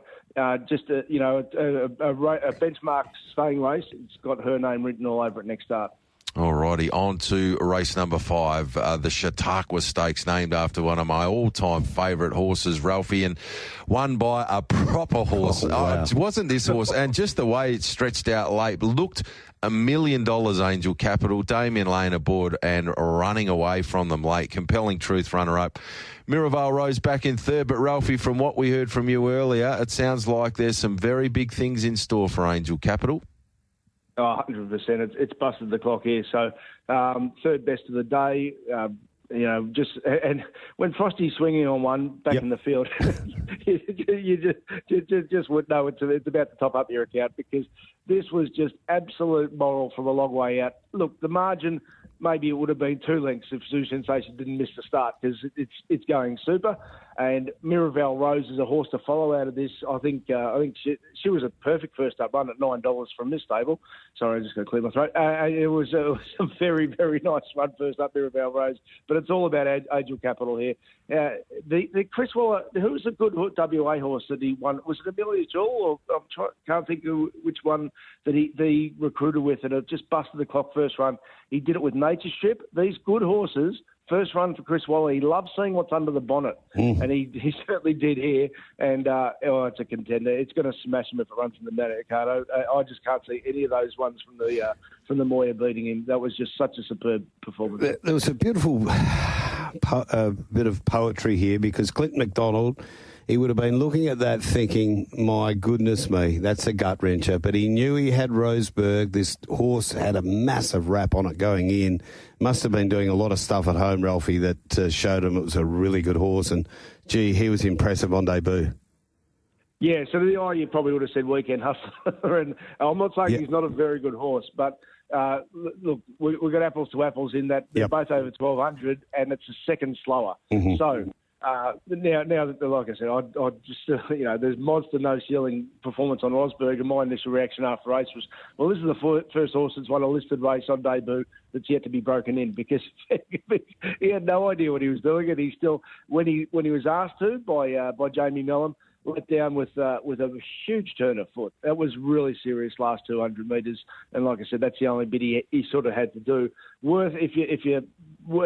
[SPEAKER 7] Just a benchmark staying race. It's got her name written all over it next start.
[SPEAKER 2] Alrighty, on to race number 5, the Chautauqua Stakes, named after one of my all-time favourite horses, Ralphie, and won by a proper horse.
[SPEAKER 1] Oh, wow.
[SPEAKER 2] It wasn't this horse, and just the way it stretched out late, looked $1 million Angel Capital, Damien Lane aboard and running away from them late. Compelling Truth runner-up. Miraval Rose back in third, but Ralphie, from what we heard from you earlier, it sounds like there's some very big things in store for Angel Capital.
[SPEAKER 7] Oh, 100%. It's busted the clock here. So third best of the day. And when Frosty's swinging on one back in the field, you just would know it's about to top up your account, because this was just absolute moral from a long way out. Look, the margin, maybe it would have been 2 lengths if Zoo Sensation didn't miss the start, because it's going super. And Miraval Rose is a horse to follow out of this. I think she was a perfect first up run at $9 from this stable. Sorry, I'm just going to clear my throat. It was a very, very nice run first up, Miraval Rose. But it's all about Angel Capital here. The Chris Waller, who was a good WA horse that he won? Was it Amelia Jewel? Or can't think of which one that he recruited with, and it just busted the clock first run. He did it with Nature Strip. These good horses. First run for Chris Waller. He loves seeing what's under the bonnet, and he certainly did here. And it's a contender. It's going to smash him if it runs from the Manikato. I just can't see any of those ones from the Moya beating him. That was just such a superb performance.
[SPEAKER 1] There was a beautiful bit of poetry here, because Clinton McDonald, he would have been looking at that thinking, my goodness me, that's a gut wrencher. But he knew he had Roseburg. This horse had a massive wrap on it going in. Must have been doing a lot of stuff at home, Ralphie, that showed him it was a really good horse. And, gee, he was impressive on debut.
[SPEAKER 7] Yeah, so you probably would have said Weekend Hustler. And I'm not saying he's not a very good horse, but look, we've got apples to apples in that they're both over 1,200, and it's a second slower. Mm-hmm. So... now, like I said, I just, there's monster no-ceiling performance on Rosberg, and my initial reaction after race was, well, this is the first horse that's won a listed race on debut that's yet to be broken in, because he had no idea what he was doing, and he still, when he was asked to by Jamie Mellon, let down with a huge turn of foot. That was really serious last 200 metres, and like I said, that's the only bit he sort of had to do. Worth, if you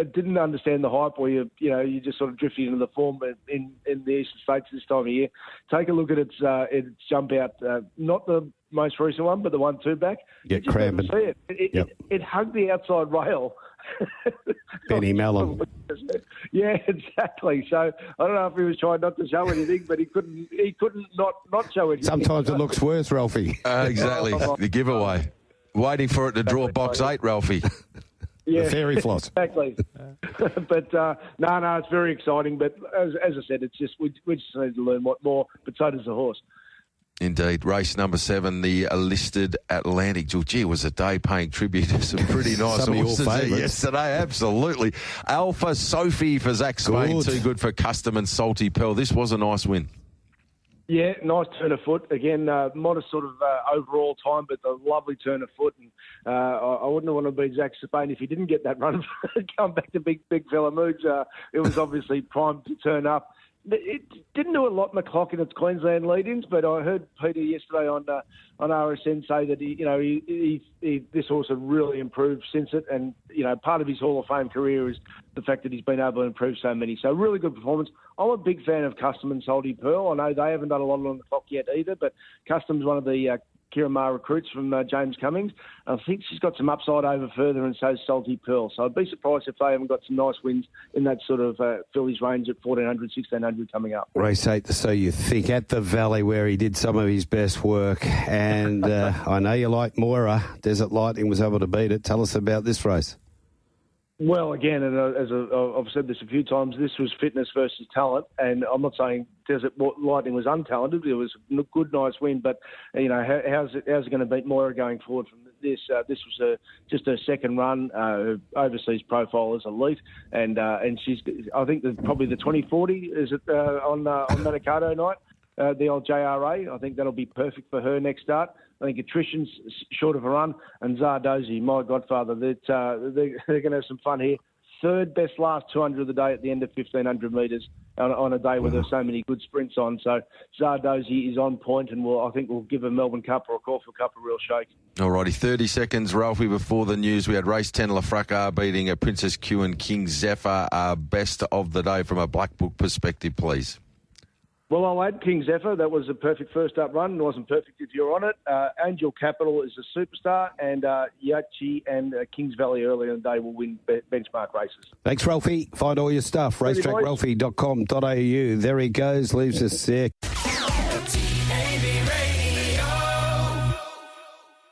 [SPEAKER 7] didn't understand the hype, or you just sort of drifted into the form in the Eastern States this time of year, take a look at its jump out, not the most recent one, but the 1-2 back.
[SPEAKER 1] Yeah, cramping.
[SPEAKER 7] See it. It hugged the outside rail.
[SPEAKER 1] Benny Mellon.
[SPEAKER 7] Yeah, exactly. So I don't know if he was trying not to show anything, but he couldn't not show anything.
[SPEAKER 1] Sometimes it looks worse, Ralphie.
[SPEAKER 2] Exactly. The giveaway. Waiting for it to draw box 8, Ralphie.
[SPEAKER 7] Yeah,
[SPEAKER 1] the fairy floss.
[SPEAKER 7] Exactly. But no, it's very exciting. But as I said, it's just we just need to learn what more. But so does the horse.
[SPEAKER 2] Indeed. Race number 7, the listed Atlantic Jewel. Gee, it was a day paying tribute to some pretty nice
[SPEAKER 1] Some of your
[SPEAKER 2] horses there
[SPEAKER 1] favourites.
[SPEAKER 2] yesterday. Absolutely. Alpha Sophie for Zach Spain. Too good for Custom and Salty Pearl. This was a nice win.
[SPEAKER 7] Yeah, nice turn of foot. Again, modest sort of overall time, but a lovely turn of foot. And I wouldn't want to be Zach Spain if he didn't get that run. Come back to big fella moods. It was obviously primed to turn up. It didn't do a lot, McLaughlin, in its Queensland lead-ins, but I heard Peter yesterday on RSN say that this horse had really improved since it, and part of his Hall of Fame career is the fact that he's been able to improve so many. So really good performance. I'm a big fan of Custom and Salty Pearl. I know they haven't done a lot on the clock yet either, but Custom's one of the Kira recruits from James Cummings. I think she's got some upside over further, and so's Salty Pearl. So I'd be surprised if they haven't got some nice wins in that sort of fillies range at 1,400, 1,600 coming up.
[SPEAKER 1] Race 8, so you think, at the Valley where he did some of his best work. And I know you like Moira. Desert Lightning was able to beat it. Tell us about this race.
[SPEAKER 7] Well, again, and I've said this a few times, this was fitness versus talent, and I'm not saying Desert Lightning was untalented. It was a good, nice win, but how's it going to beat Moira going forward from this? This was just her second run. Overseas profile is elite, and she's, I think, probably the 2040 is it on Manikato night. The old JRA, I think that'll be perfect for her next start. I think attrition's short of a run, and Zardozi, my godfather, they're going to have some fun here. Third best last 200 of the day at the end of 1,500 metres on a day where there's so many good sprints on. So Zardozi is on point, and I think we'll give a Melbourne Cup or a Caulfield Cup a real shake.
[SPEAKER 2] Alrighty, 30 seconds, Ralphie, before the news. We had race 10, Lafraca beating Princess Q and King Zephyr. Best of the day from a Black Book perspective, please.
[SPEAKER 7] Well, I'll add King Zephyr. That was a perfect first-up run. It wasn't perfect if you're on it. Angel Capital is a superstar, and Yachi and Kings Valley earlier in the day will win benchmark races.
[SPEAKER 1] Thanks, Ralphie. Find all your stuff, racetrackralphy.com.au. There he goes, leaves us there.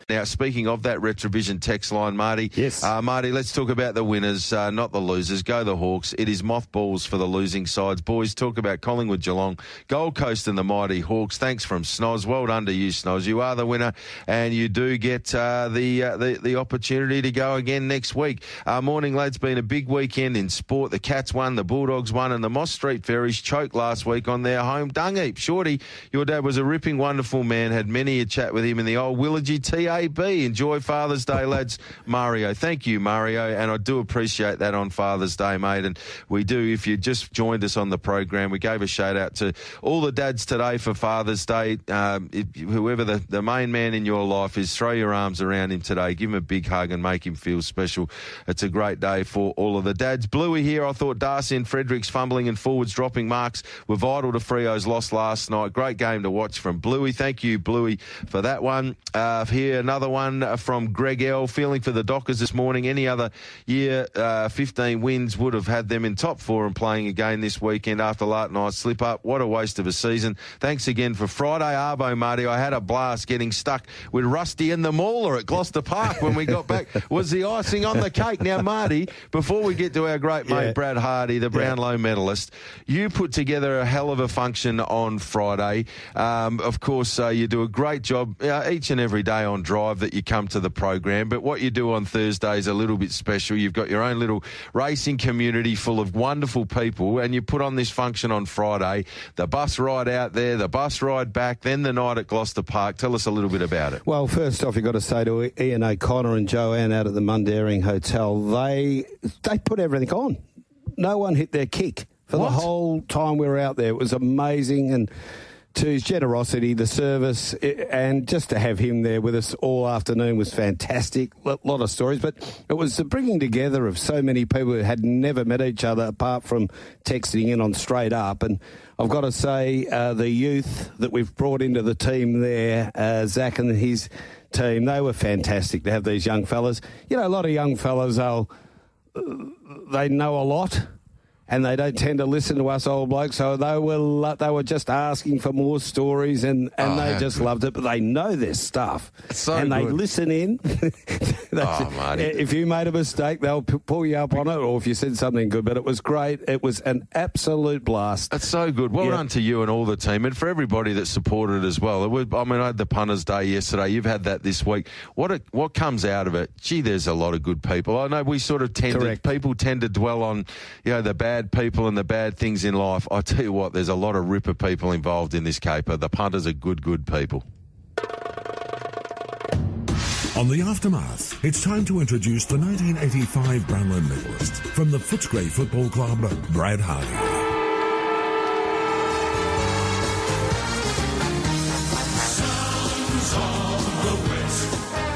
[SPEAKER 2] Now, speaking of that Retrovision text line, Marty.
[SPEAKER 1] Yes.
[SPEAKER 2] Marty, let's talk about the winners, not the losers. Go the Hawks. It is mothballs for the losing sides. Boys, talk about Collingwood, Geelong, Gold Coast and the mighty Hawks. Thanks from Snoz. Well done to you, Snoz. You are the winner, and you do get the opportunity to go again next week. Morning, lads. Been a big weekend in sport. The Cats won, the Bulldogs won, and the Moss Street Ferries choked last week on their home dung heap. Shorty, your dad was a ripping, wonderful man. Had many a chat with him in the old Willagee TA. Enjoy Father's Day, lads. Mario. Thank you, Mario. And I do appreciate that on Father's Day, mate. And we do, if you just joined us on the program, we gave a shout out to all the dads today for Father's Day. Whoever the main man in your life is, throw your arms around him today. Give him a big hug and make him feel special. It's a great day for all of the dads. Bluey here. I thought Darcy and Fredericks fumbling and forwards dropping marks were vital to Freo's loss last night. Great game to watch from Bluey. Thank you, Bluey, for that one. Here, another one from Greg L. Feeling for the Dockers this morning. Any other year, 15 wins would have had them in top 4 and playing again this weekend after last night's slip up. What a waste of a season. Thanks again for Friday Arvo, Marty. I had a blast getting stuck with Rusty and the Mauler at Gloucester Park when we got back. Was the icing on the cake. Now, Marty, before we get to our great mate Brad Hardie, the Brownlow medalist, you put together a hell of a function on Friday. Of course, you do a great job each and every day on Drive that you come to the program, but what you do on Thursday is a little bit special. You've got your own little racing community full of wonderful people, and you put on this function on Friday. The bus ride out there, the bus ride back, then the night at Gloucester Park. Tell us a little bit about it.
[SPEAKER 1] Well, first off, you've got to say to Ian O'Connor and Joanne out at the Mundaring Hotel, they put everything on. No one hit their kick for the whole time we were out there. It was amazing, and to his generosity, the service, and just to have him there with us all afternoon was fantastic. A lot of stories, but it was the bringing together of so many people who had never met each other apart from texting in on Straight Up. And I've got to say, the youth that we've brought into the team there, Zach and his team, they were fantastic to have these young fellas. You know, a lot of young fellas, they know a lot. and they don't tend to listen to us old blokes, so they were just asking for more stories, and they just loved it. But they know their stuff, and they listen in.
[SPEAKER 2] Marty.
[SPEAKER 1] If you made a mistake, they'll pull you up on it, or if you said something good. But it was great. It was an absolute blast.
[SPEAKER 2] That's so good. Well done to you and all the team, and for everybody that supported as well. I had the punters' day yesterday. You've had that this week. What comes out of it? Gee, there's a lot of good people. I know we sort of people tend to dwell on, the bad people and the bad things in life. I tell you what, there's a lot of ripper people involved in this caper. The punters are good people.
[SPEAKER 6] On the Aftermath, it's time to introduce the 1985 Brownlow medalist from the Footscray Football Club, Brad Hardie.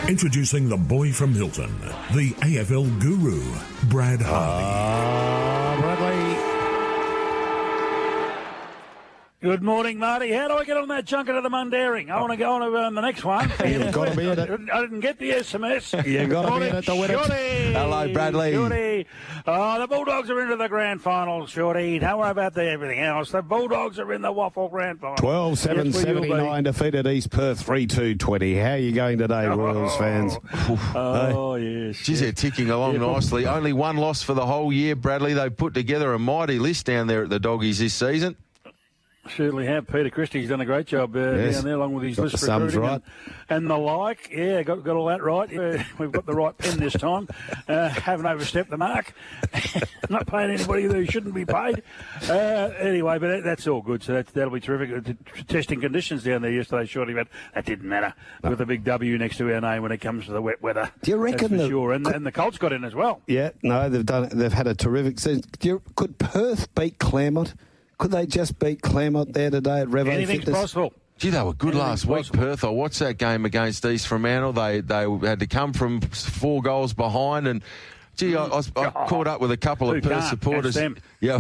[SPEAKER 6] Introducing the boy from Hilton, the AFL guru, Brad Hardie.
[SPEAKER 1] Bradley.
[SPEAKER 8] Good morning, Marty. How do I get on that junket of the Mundaring? I want to go on to the next one.
[SPEAKER 1] You've got to be in it.
[SPEAKER 8] I didn't get the SMS.
[SPEAKER 1] You've got to be in it to win it.
[SPEAKER 2] Hello, Bradley.
[SPEAKER 8] Shorty. Oh, the Bulldogs are into the grand final, Shorty. Don't worry about everything else. The Bulldogs are in the Waffle grand final.
[SPEAKER 1] 12-7-79 defeated East Perth 3-2-20. How are you going today, Royals fans?
[SPEAKER 8] Oh, yes.
[SPEAKER 2] Geez, they're ticking along nicely. Only one loss for the whole year, Bradley. They've put together a mighty list down there at the Doggies this season.
[SPEAKER 8] Certainly have. Peter Christie's done a great job down there, along with his
[SPEAKER 1] got
[SPEAKER 8] list
[SPEAKER 1] the sums
[SPEAKER 8] recruiting
[SPEAKER 1] right.
[SPEAKER 8] and the like. Yeah, got all that right. We've got the right pen this time. Haven't overstepped the mark. Not paying anybody who shouldn't be paid. Anyway, but that's all good. So that'll be terrific. Testing conditions down there yesterday, Shorty, but that didn't matter. With a big W next to our name when it comes to the wet weather.
[SPEAKER 1] Do you reckon?
[SPEAKER 8] That's for sure. And the Colts got in as well.
[SPEAKER 1] Yeah, no, they've had a terrific season. Could Perth beat Claremont? Could they just beat Claremont there today at Revo
[SPEAKER 8] Anything's
[SPEAKER 1] Fitness?
[SPEAKER 8] possible.
[SPEAKER 2] Gee, they were good last week, Perth. I watched that game against East Fremantle. They had to come from 4 goals behind, and gee, I caught up with a couple of Perth supporters. Yeah,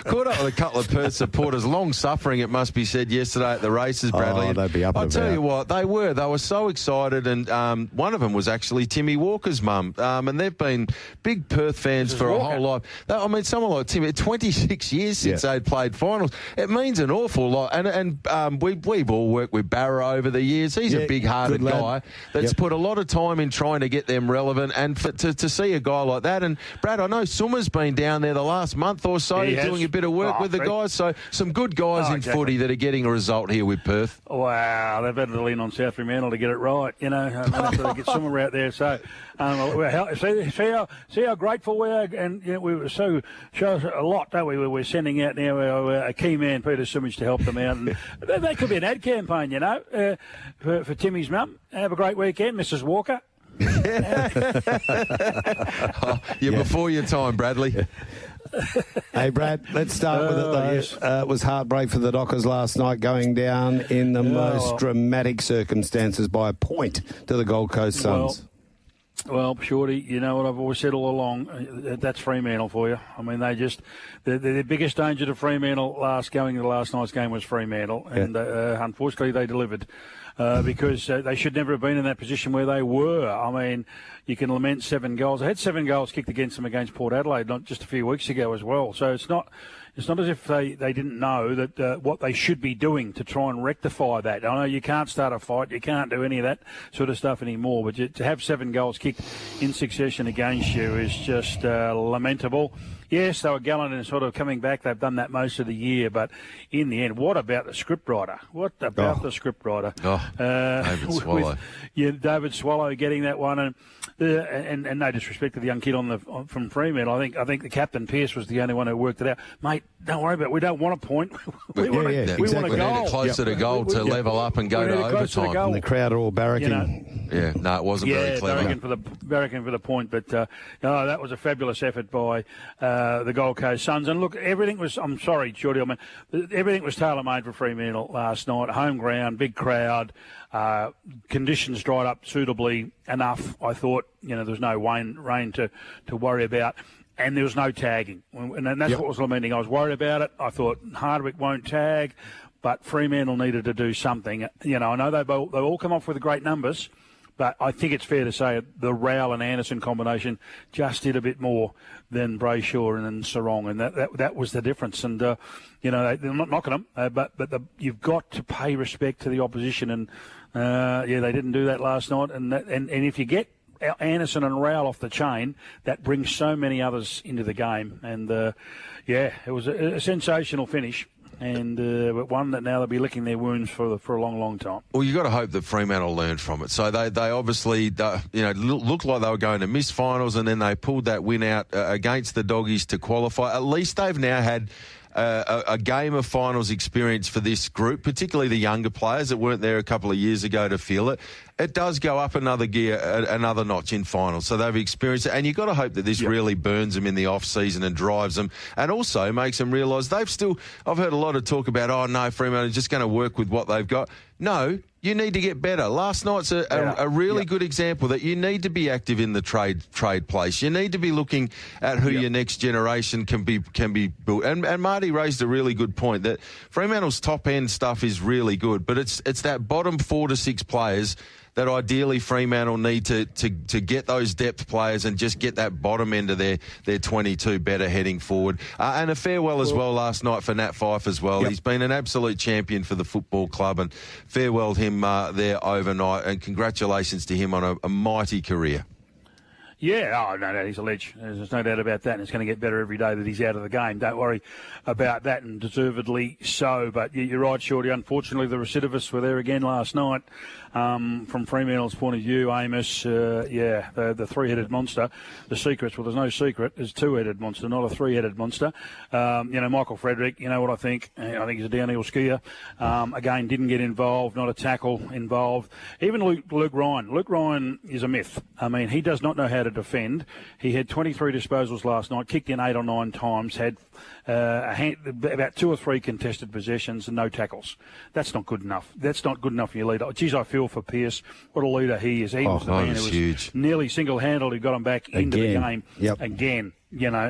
[SPEAKER 2] caught up with a couple of Perth supporters. Long suffering, it must be said, yesterday at the races, Bradley.
[SPEAKER 1] Oh, they'd be up and
[SPEAKER 2] I'll tell
[SPEAKER 1] about.
[SPEAKER 2] you what, they were so excited, and one of them was actually Timmy Walker's mum, and they've been big Perth fans for a whole life. I mean, someone like Timmy, 26 years since they'd played finals. It means an awful lot, and we've all worked with Barra over the years. He's a big-hearted guy that's put a lot of time in trying to get them relevant, and to see a guy like that. And Brad, I know Summer's been down there the last month or so doing a bit of work with the guys. So some good guys in footy that are getting a result here with Perth.
[SPEAKER 8] Wow, they've had to lean on South Fremantle to get it right. To get Summer out there. So see how grateful we are, and we were shows a lot, don't we? We're sending out now a key man, Peter Sumage, to help them out. And that could be an ad campaign, for Timmy's mum. Have a great weekend, Mrs. Walker.
[SPEAKER 2] You're before your time, Bradley.
[SPEAKER 1] Hey, Brad, let's start with it, though. Yes. It was heartbreak for the Dockers last night, going down in the most dramatic circumstances by a point to the Gold Coast Suns.
[SPEAKER 8] Well, Shorty, you know what I've always said all along, that's Fremantle for you. I mean, the biggest danger to Fremantle going into last night's game was Fremantle, and unfortunately they delivered. Because they should never have been in that position where they were. I mean, you can lament 7 goals. They had 7 goals kicked against them against Port Adelaide not just a few weeks ago as well. So it's not as if they didn't know that what they should be doing to try and rectify that. I know you can't start a fight. You can't do any of that sort of stuff anymore. But to have 7 goals kicked in succession against you is just lamentable. Yes, they were gallant and sort of coming back. They've done that most of the year. But in the end, what about the scriptwriter? The scriptwriter?
[SPEAKER 2] David Swallow.
[SPEAKER 8] David Swallow getting that one. And no disrespect to the young kid from Fremantle. I think the captain, Pearce, was the only one who worked it out. Mate, don't worry about it. We don't want a point. We want a goal.
[SPEAKER 2] We need it closer to goal to level up and go to overtime.
[SPEAKER 1] And the crowd are all barracking.
[SPEAKER 2] It wasn't very clever.
[SPEAKER 8] Barracking for the point. But that was a fabulous effort by the Gold Coast Suns. And look, everything was, I'm sorry, Shorty, everything was tailor-made for Fremantle last night. Home ground, big crowd, conditions dried up suitably enough. I thought, there was no rain to worry about. And there was no tagging. And that's what was lamenting. I was worried about it. I thought Hardwick won't tag, but Fremantle needed to do something. I know they all come off with great numbers, But I think it's fair to say the Rowell and Anderson combination just did a bit more than Brayshaw and then Sarong, and that was the difference. And they're not knocking them, but you've got to pay respect to the opposition, and they didn't do that last night. And if you get Anderson and Rowell off the chain, that brings so many others into the game. And it was a sensational finish. And but one that now they'll be licking their wounds for a long, long time.
[SPEAKER 2] Well, you've got to hope that Fremantle learned from it. So they obviously, looked like they were going to miss finals, and then they pulled that win out against the Doggies to qualify. At least they've now had a game of finals experience for this group, particularly the younger players that weren't there a couple of years ago to feel it. It does go up another gear, another notch in finals. So they've experienced it. And you've got to hope that this really burns them in the off-season and drives them, and also makes them realise I've heard a lot of talk about, Fremantle are just going to work with what they've got. No, you need to get better. Last night's a really good example that you need to be active in the trade place. You need to be looking at who your next generation can be built. And Marty raised a really good point that Fremantle's top-end stuff is really good, but it's that bottom 4 to 6 players that ideally Fremantle need to get those depth players and just get that bottom end of their 22 better heading forward. And a farewell as well last night for Nat Fyfe as well. He's been an absolute champion for the football club, and farewelled him there overnight, and congratulations to him on a mighty career.
[SPEAKER 8] Yeah, no, he's a ledge. There's no doubt about that, and it's going to get better every day that he's out of the game. Don't worry about that, and deservedly so. But you're right, Shorty. Unfortunately, the recidivists were there again last night. From Fremantle's point of view, Amos, the three-headed monster. The secrets, well, there's no secret. There's a two-headed monster, not a three-headed monster. Michael Frederick, you know what I think? I think he's a downhill skier. Again, didn't get involved, not a tackle involved. Even Luke Ryan. Luke Ryan is a myth. I mean, he does not know how to defend. He had 23 disposals last night, kicked in 8 or 9 times, had about 2 or 3 contested possessions and no tackles. That's not good enough. That's not good enough for your leader. Geez, I feel for Pearce. What a leader he is. He was the man who was huge. Nearly single-handedly got him back into the game again,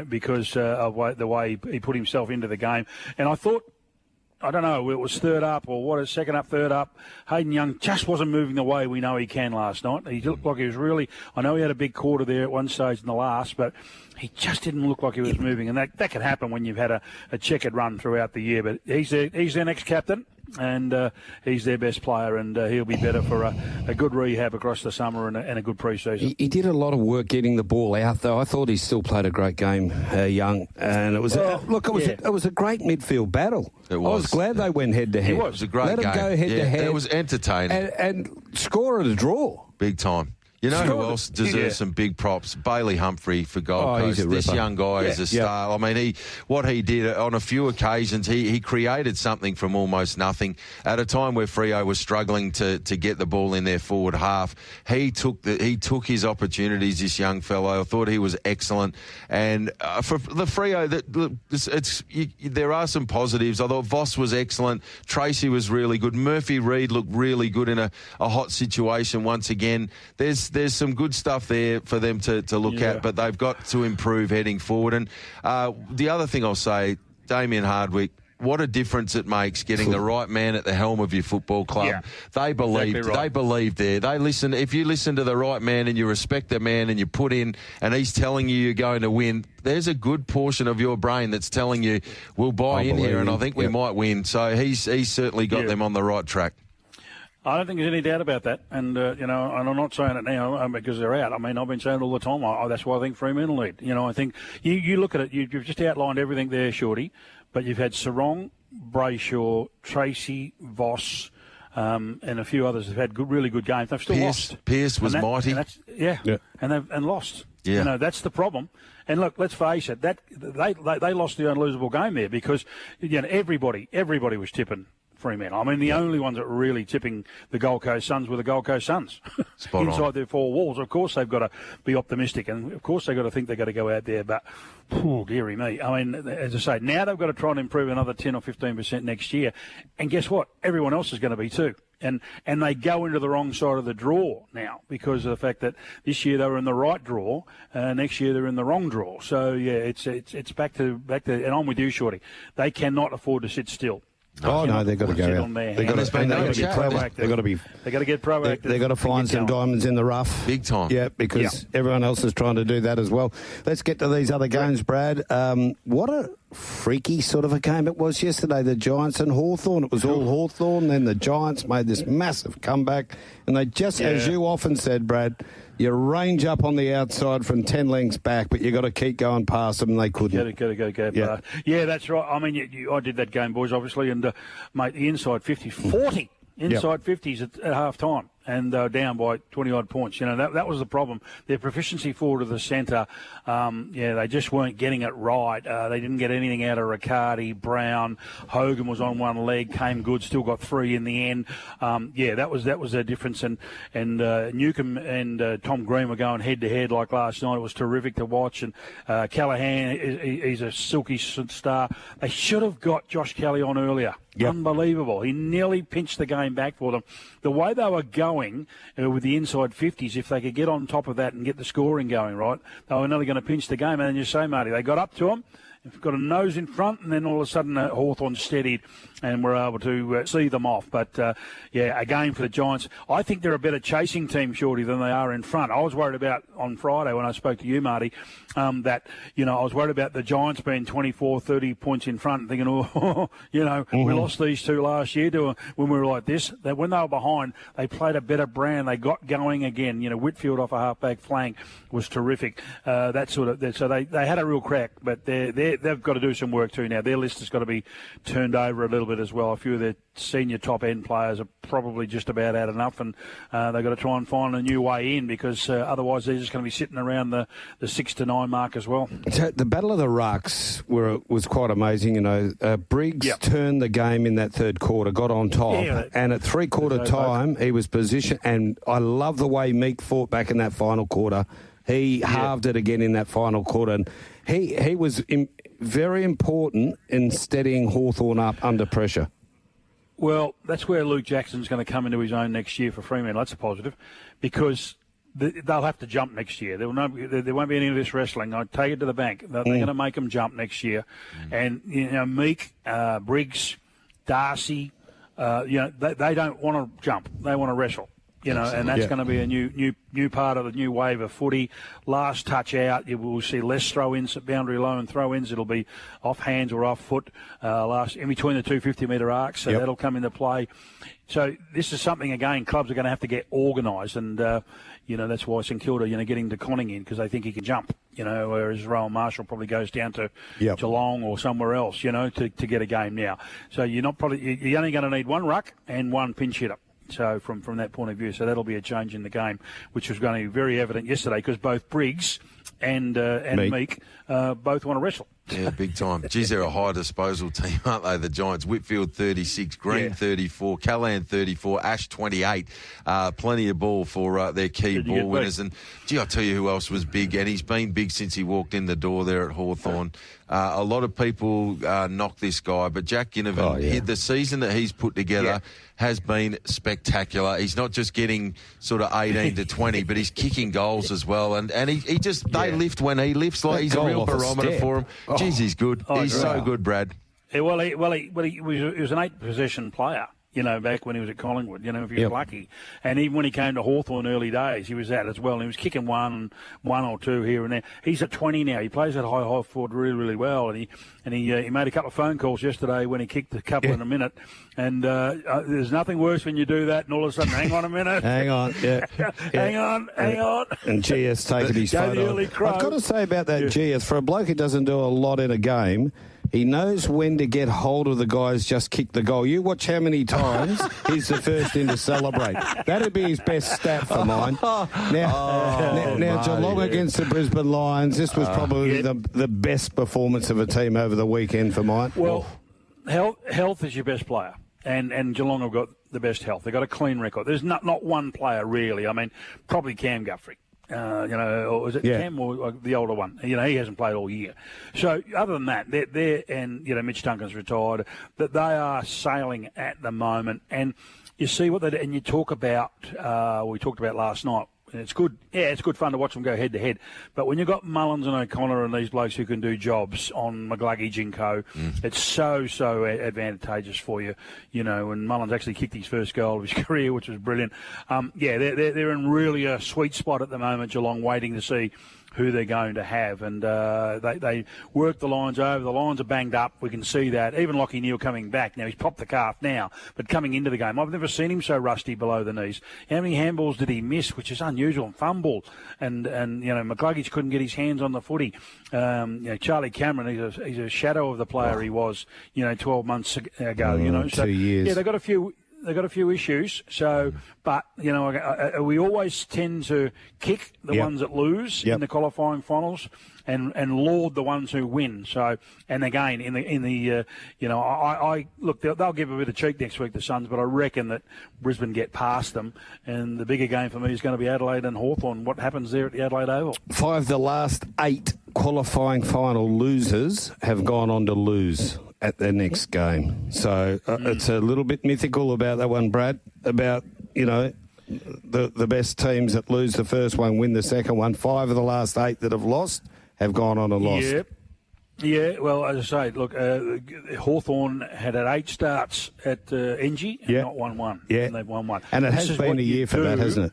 [SPEAKER 8] because of the way he put himself into the game. And I thought, I don't know, it was third up or what, second up, third up. Hayden Young just wasn't moving the way we know he can last night. He looked like he was really, I know he had a big quarter there at one stage in the last, but he just didn't look like he was moving. And that can happen when you've had a checkered run throughout the year. But he's their next captain, and he's their best player, and he'll be better for a good rehab across the summer and a good pre-season.
[SPEAKER 1] He did a lot of work getting the ball out, though. I thought he still played a great game, Young. And it was it was a great midfield battle.
[SPEAKER 2] It was.
[SPEAKER 1] I was glad they went head-to-head.
[SPEAKER 2] It was a great game.
[SPEAKER 1] Let them go head-to-head.
[SPEAKER 2] It was entertaining.
[SPEAKER 1] And score at a draw.
[SPEAKER 2] Big time. You know who else deserves some big props? Bailey Humphrey for Gold Coast. This young guy is a star. I mean, what he did on a few occasions, he created something from almost nothing. At a time where Freo was struggling to get the ball in their forward half, he took his opportunities, this young fellow. I thought he was excellent. And for the Freo, there are some positives. I thought Voss was excellent. Tracy was really good. Murphy Reid looked really good in a hot situation once again. There's some good stuff there for them to look at, but they've got to improve heading forward. And the other thing I'll say, Damien Hardwick, what a difference it makes getting the right man at the helm of your football club. Yeah, they believed. Exactly right. They believed there. They listen. If you listen to the right man and you respect the man and you put in, and he's telling you you're going to win, there's a good portion of your brain that's telling you we'll buy in here, and I think we might win. So he's certainly got them on the right track.
[SPEAKER 8] I don't think there's any doubt about that. And, and I'm not saying it now because they're out. I mean, I've been saying it all the time. That's why I think Fremantle lead. I think you look at it, you've just outlined everything there, Shorty, but you've had Sarong, Brayshaw, Tracy, Voss, and a few others have had really good games. They've still lost.
[SPEAKER 2] Pearce was mighty.
[SPEAKER 8] And lost.
[SPEAKER 2] Yeah.
[SPEAKER 8] That's the problem. And look, let's face it, that they lost the unlosable game there because everybody was tipping Fremantle. I mean, the only ones that were really tipping the Gold Coast Suns were the Gold Coast Suns. Inside their 4 walls. Of course, they've got to be optimistic, and of course, they've got to think they've got to go out there. But, dearie me. I mean, as I say, now they've got to try and improve another 10 or 15% next year. And guess what? Everyone else is going to be too. And they go into the wrong side of the draw now because of the fact that this year they were in the right draw, next year they're in the wrong draw. So, it's back to, and I'm with you, Shorty. They cannot afford to sit still.
[SPEAKER 1] Oh no, they've got to go out. They've got to be proactive.
[SPEAKER 8] They've got to get proactive.
[SPEAKER 1] They've got to find some diamonds in the rough,
[SPEAKER 2] big time.
[SPEAKER 1] Yeah, because everyone else is trying to do that as well. Let's get to these other games, Brad. What a freaky sort of a game it was yesterday. The Giants and Hawthorn. It was all Hawthorn. Then the Giants made this massive comeback, and they just, as you often said, Brad, you range up on the outside from 10 lengths back, but you got to keep going past them, and they couldn't.
[SPEAKER 8] Go. Yeah, that's right. I mean, I did that game, boys, obviously, and, mate, the inside 50, 40 inside 50s at half time. And down by 20-odd points. You know, that was the problem. Their proficiency forward of the centre, they just weren't getting it right. They didn't get anything out of Riccardi, Brown. Hogan was on one leg, came good, still got 3 in the end. That was their difference. And Newcomb and Tom Green were going head-to-head like last night. It was terrific to watch. And Callaghan, he's a silky star. They should have got Josh Kelly on earlier. Yep. Unbelievable. He nearly pinched the game back for them. The way they were going with the inside 50s, if they could get on top of that and get the scoring going, right, they were nearly going to pinch the game. And then you say, Marty, they got up to him. Got a nose in front, and then all of a sudden Hawthorn steadied and were able to see them off. But, again for the Giants, I think they're a better chasing team, Shorty, than they are in front. I was worried about on Friday when I spoke to you, Marty, I was worried about the Giants being 24, 30 points in front, thinking, we lost these two last year when we were like this. That when they were behind, they played a better brand. They got going again. Whitfield off a halfback flank was terrific. So they had a real crack, but they've got to do some work too now. Their list has got to be turned over a little bit as well. A few of their senior top-end players are probably just about had enough, and they've got to try and find a new way in because otherwise they're just going to be sitting around the 6 to 9 mark as well.
[SPEAKER 1] So the Battle of the Rucks was quite amazing. Briggs turned the game in that third quarter, got on top, and at three-quarter time he was positioned, and I love the way Meek fought back in that final quarter. He halved it again in that final quarter, and he was very important in steadying Hawthorn up under pressure.
[SPEAKER 8] Well, that's where Luke Jackson's going to come into his own next year for Fremantle. That's a positive because they'll have to jump next year. There won't be any of this wrestling. I take it to the bank. They're going to make them jump next year. And, Meek, Briggs, Darcy, they don't want to jump. They want to wrestle. And that's going to be a new part of the new wave of footy. Last touch out, you will see less throw-ins at boundary low and throw-ins. It'll be off hands or off foot in between the 250-metre arcs, so that'll come into play. So this is something, again, clubs are going to have to get organised, and, that's why St Kilda, getting de Conning in because they think he can jump, whereas Rowan Marshall probably goes down to Geelong or somewhere else, to get a game now. So you're only going to need one ruck and one pinch hitter. So from that point of view, so that'll be a change in the game, which was going to be very evident yesterday because both Briggs and Meek both want to wrestle.
[SPEAKER 2] Yeah, big time. Geez, they're a high disposal team, aren't they, the Giants? Whitfield 36, Green 34, Callan 34, Ash 28. Plenty of ball for their key ball winners. And, I'll tell you who else was big, and he's been big since he walked in the door there at Hawthorn. A lot of people knock this guy, but Jack Ginnivan, the season that he's put together has been spectacular. He's not just getting sort of 18 to 20, but he's kicking goals as well. And he just, they lift when he lifts, like he's a real barometer for him. Jeez, he's good. He's so good, Brad.
[SPEAKER 8] He was an 8-possession player. Back when he was at Collingwood, if he was lucky. And even when he came to Hawthorn early days, he was that as well. And he was kicking one or two here and there. He's at 20 now. He plays at high forward really, really well. And he made a couple of phone calls yesterday when he kicked a couple in a minute. And there's nothing worse when you do that and all of a sudden, hang on a minute.
[SPEAKER 1] Hang on.
[SPEAKER 8] Hang on.
[SPEAKER 1] And GS taking his photo. I've got to say about that GS, for a bloke who doesn't do a lot in a game, he knows when to get hold of the guys just kick the goal. You watch how many times he's the first in to celebrate. That'd be his best stat for mine. Now Geelong against the Brisbane Lions, this was probably the best performance of a team over the weekend for mine.
[SPEAKER 8] Well, health is your best player. And Geelong have got the best health. They've got a clean record. There's not one player really. I mean, probably Cam Guthrie. Or is it Cam or the older one? He hasn't played all year. So other than that, they're and Mitch Duncan's retired. But they are sailing at the moment. And you see what they do, and you talk about. We talked about last night. And it's good. Yeah, it's good fun to watch them go head to head. But when you've got Mullins and O'Connor and these blokes who can do jobs on McGluggage and co, it's so advantageous for you. You know, and Mullins actually kicked his first goal of his career, which was brilliant. They're in really a sweet spot at the moment, Geelong, waiting to see who they're going to have. And they work the lines over. The lines are banged up. We can see that. Even Lachie Neale coming back. Now, he's popped the calf now, but coming into the game, I've never seen him so rusty below the knees. How many handballs did he miss, which is unusual, and fumble? And McGluggage couldn't get his hands on the footy. Charlie Cameron, he's a shadow of the player he was, 12 months ago.
[SPEAKER 1] 2 years.
[SPEAKER 8] Yeah, they've got a few issues. So, but we always tend to kick the ones that lose in the qualifying finals, and laud the ones who win. So, and again I look, they'll give a bit of cheek next week, the Suns, but I reckon that Brisbane get past them. And the bigger game for me is going to be Adelaide and Hawthorn. What happens there at the Adelaide Oval?
[SPEAKER 1] 5 of the last 8 qualifying final losers have gone on to lose at their next game. So it's a little bit mythical about that one, Brad, about, the best teams that lose the first one win the second one. 5 of the last 8 that have lost have gone on and lost.
[SPEAKER 8] Yep. Yeah, well, as I say, look, Hawthorn had 8 starts at NG and not won one.
[SPEAKER 1] Yeah.
[SPEAKER 8] And they've won one.
[SPEAKER 1] And it has been a year for that, hasn't it?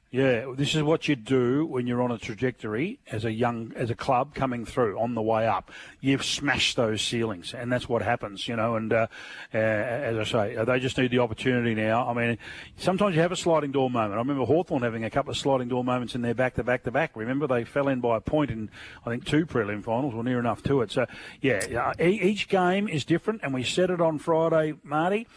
[SPEAKER 8] Yeah, this is what you do when you're on a trajectory as a club coming through on the way up. You've smashed those ceilings, and that's what happens, And as I say, they just need the opportunity now. I mean, sometimes you have a sliding door moment. I remember Hawthorn having a couple of sliding door moments in their back-to-back. Remember, they fell in by a point in, I think, 2 prelim finals, or near enough to it. So, each game is different, and we said it on Friday, Marty.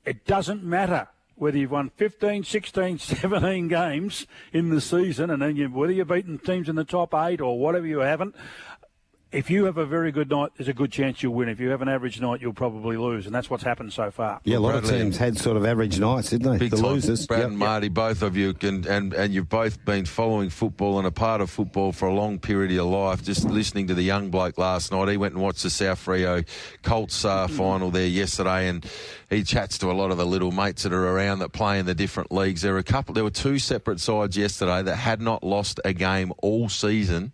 [SPEAKER 8] It doesn't matter whether you've won 15, 16, 17 games in the season, and then whether you've beaten teams in the top 8 or whatever you haven't, if you have a very good night, there's a good chance you'll win. If you have an average night, you'll probably lose, and that's what's happened so far.
[SPEAKER 1] Yeah, a lot of teams had sort of average nights, didn't they?
[SPEAKER 2] Big
[SPEAKER 1] the
[SPEAKER 2] time.
[SPEAKER 1] losers.
[SPEAKER 2] Brad and Marty, both of you, and you've both been following football and a part of football for a long period of your life. Just listening to the young bloke last night, he went and watched the South Freo Colts final there yesterday, and he chats to a lot of the little mates that are around that play in the different leagues. There were 2 separate sides yesterday that had not lost a game all season.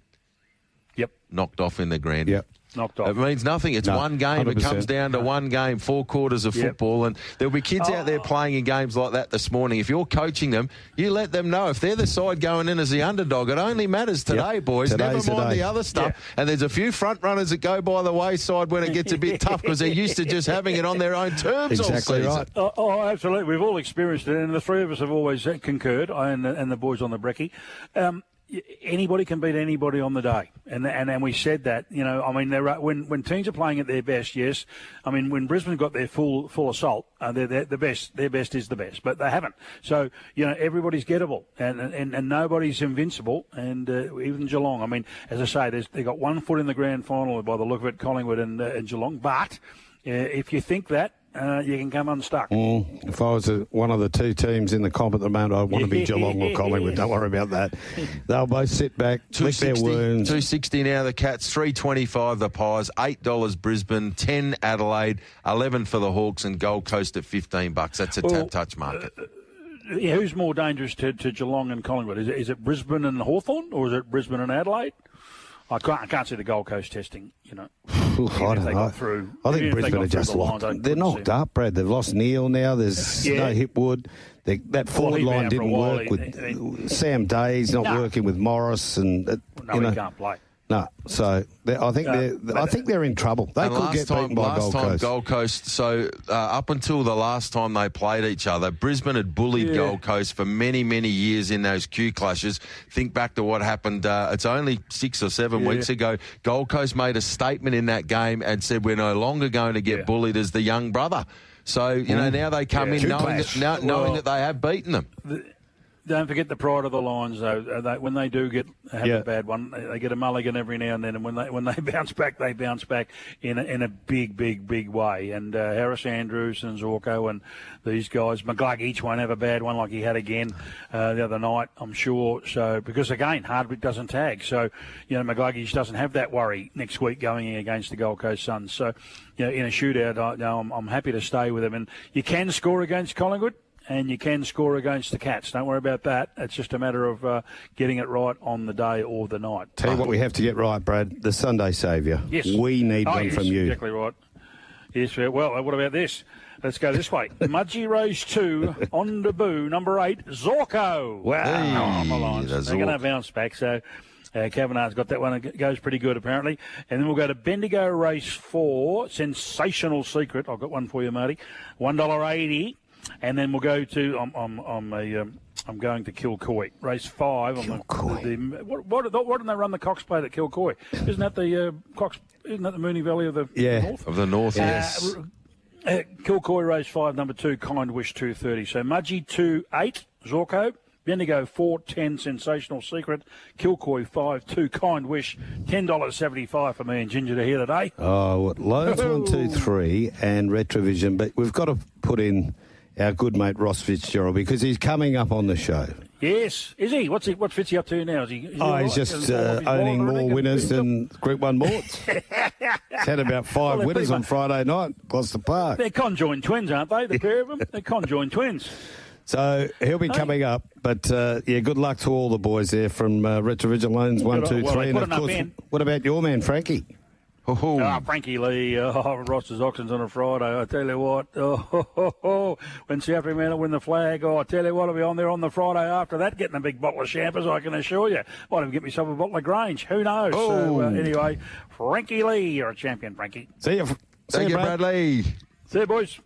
[SPEAKER 8] Yep.
[SPEAKER 2] Knocked off in the grand.
[SPEAKER 1] Yep.
[SPEAKER 8] Knocked off.
[SPEAKER 2] It means nothing. It's one game.
[SPEAKER 1] 100%.
[SPEAKER 2] It comes down to one game, 4 quarters of football, and there'll be kids out there playing in games like that this morning. If you're coaching them, you let them know. If they're the side going in as the underdog, it only matters today, boys.
[SPEAKER 1] Today's
[SPEAKER 2] Never mind
[SPEAKER 1] today.
[SPEAKER 2] the other stuff. Yeah. And there's a few front runners that go by the wayside when it gets a bit tough because they're used to just having it on their own terms
[SPEAKER 1] Exactly
[SPEAKER 2] all season.
[SPEAKER 1] right.
[SPEAKER 8] Absolutely. We've all experienced it, and the 3 of us have always concurred, and the boys on the brekkie. Anybody can beat anybody on the day, and we said that. When teams are playing at their best, yes. I mean, when Brisbane got their full assault, they're the best. Their best is the best, but they haven't. So everybody's gettable, and nobody's invincible. And even Geelong. I mean, as I say, they got 1 foot in the grand final by the look of it, Collingwood and Geelong. But if you think that. You can come unstuck.
[SPEAKER 1] If I was one of the 2 teams in the comp at the moment, I'd want to be Geelong or Collingwood. Don't worry about that. They'll both sit back, lick their wounds.
[SPEAKER 2] $2.60 now the Cats, $3.25 the Pies, $8 Brisbane, $10 Adelaide, $11 for the Hawks, and Gold Coast at $15. That's a tap-touch market.
[SPEAKER 8] Who's more dangerous to Geelong and Collingwood? Is it Brisbane and Hawthorn, or is it Brisbane and Adelaide? I can't see the Gold Coast testing,
[SPEAKER 1] I don't know. I think Brisbane are just locked. They're knocked up, Brad. They've lost Neale now. There's no Hipwood. That forward line didn't work with Sam Day's not working with Morris, and
[SPEAKER 8] he can't play.
[SPEAKER 1] No, so I think they're in trouble. They could get beaten by Gold Coast.
[SPEAKER 2] Gold Coast. So up until the last time they played each other, Brisbane had bullied Gold Coast for many, many years in those Q clashes. Think back to what happened. It's only 6 or 7 weeks ago. Gold Coast made a statement in that game and said we're no longer going to get bullied as the young brother. So now they come in knowing that they have beaten them.
[SPEAKER 8] Don't forget the pride of the Lions, though. When they do have a bad one, they get a mulligan every now and then. And when they bounce back, they bounce back in a big, big, big way. And Harris Andrews and Zorko and these guys, McGlug, each one have a bad one like he had again the other night, I'm sure. So because again, Hardwick doesn't tag, so McGluggish doesn't have that worry next week going against the Gold Coast Suns. So in a shootout, I'm happy to stay with them. And you can score against Collingwood. and you can score against the Cats. Don't worry about that. It's just a matter of getting it right on the day or the night.
[SPEAKER 1] Tell you what we have to get right, Brad, the Sunday saviour.
[SPEAKER 8] Yes.
[SPEAKER 1] We need one from you.
[SPEAKER 8] Exactly right. Yes, well, what about this? Let's go this way. Mudgee Race 2, on debut, number 8, Zorko.
[SPEAKER 1] Wow.
[SPEAKER 8] They're going to bounce back, so Kavanagh's got that one. It goes pretty good, apparently. And then we'll go to Bendigo Race 4, Sensational Secret. I've got one for you, Marty. $1.80. And then we'll go to, I'm going to Kilcoy. Race 5.
[SPEAKER 1] Kilcoy.
[SPEAKER 8] What didn't they run the Cox Plate at Kilcoy? Isn't that the Isn't that the Moonee Valley of the North?
[SPEAKER 2] Of the North, yes.
[SPEAKER 8] Kilcoy Race 5, number 2, Kind Wish 230. So Mudgee 2, 8, Zorko. Bendigo 4, 10, Sensational Secret. Kilcoy 5, 2, Kind Wish. $10.75 for me and Ginger to hear today.
[SPEAKER 1] Oh, Loans 1, 2, 3 and Retrovision. But we've got to put in our good mate Ross Fitzgerald because he's coming up on the show.
[SPEAKER 8] Yes. Is he? What's Fitzy up to now?
[SPEAKER 1] He's just owning more winners than Group 1 Morts. He's had about 5 winners on Friday night, Gloucester Park.
[SPEAKER 8] They're conjoined twins, aren't they, the pair of them? They're conjoined twins.
[SPEAKER 1] So he'll be coming up. But, good luck to all the boys there from Retrovision Loans 1, 2, 3. And, of course, what about your man, Frankie?
[SPEAKER 8] Frankie Lee, Ross's Auctions on a Friday. I tell you what, when South Fremantle win the flag, I tell you what, I'll be on there on the Friday after that, getting a big bottle of champers, I can assure you. Might even get myself a bottle of Grange. Who knows? So, anyway, Frankie Lee, you're a champion, Frankie.
[SPEAKER 1] See you.
[SPEAKER 2] Thank you, Bradley.
[SPEAKER 8] See you, boys.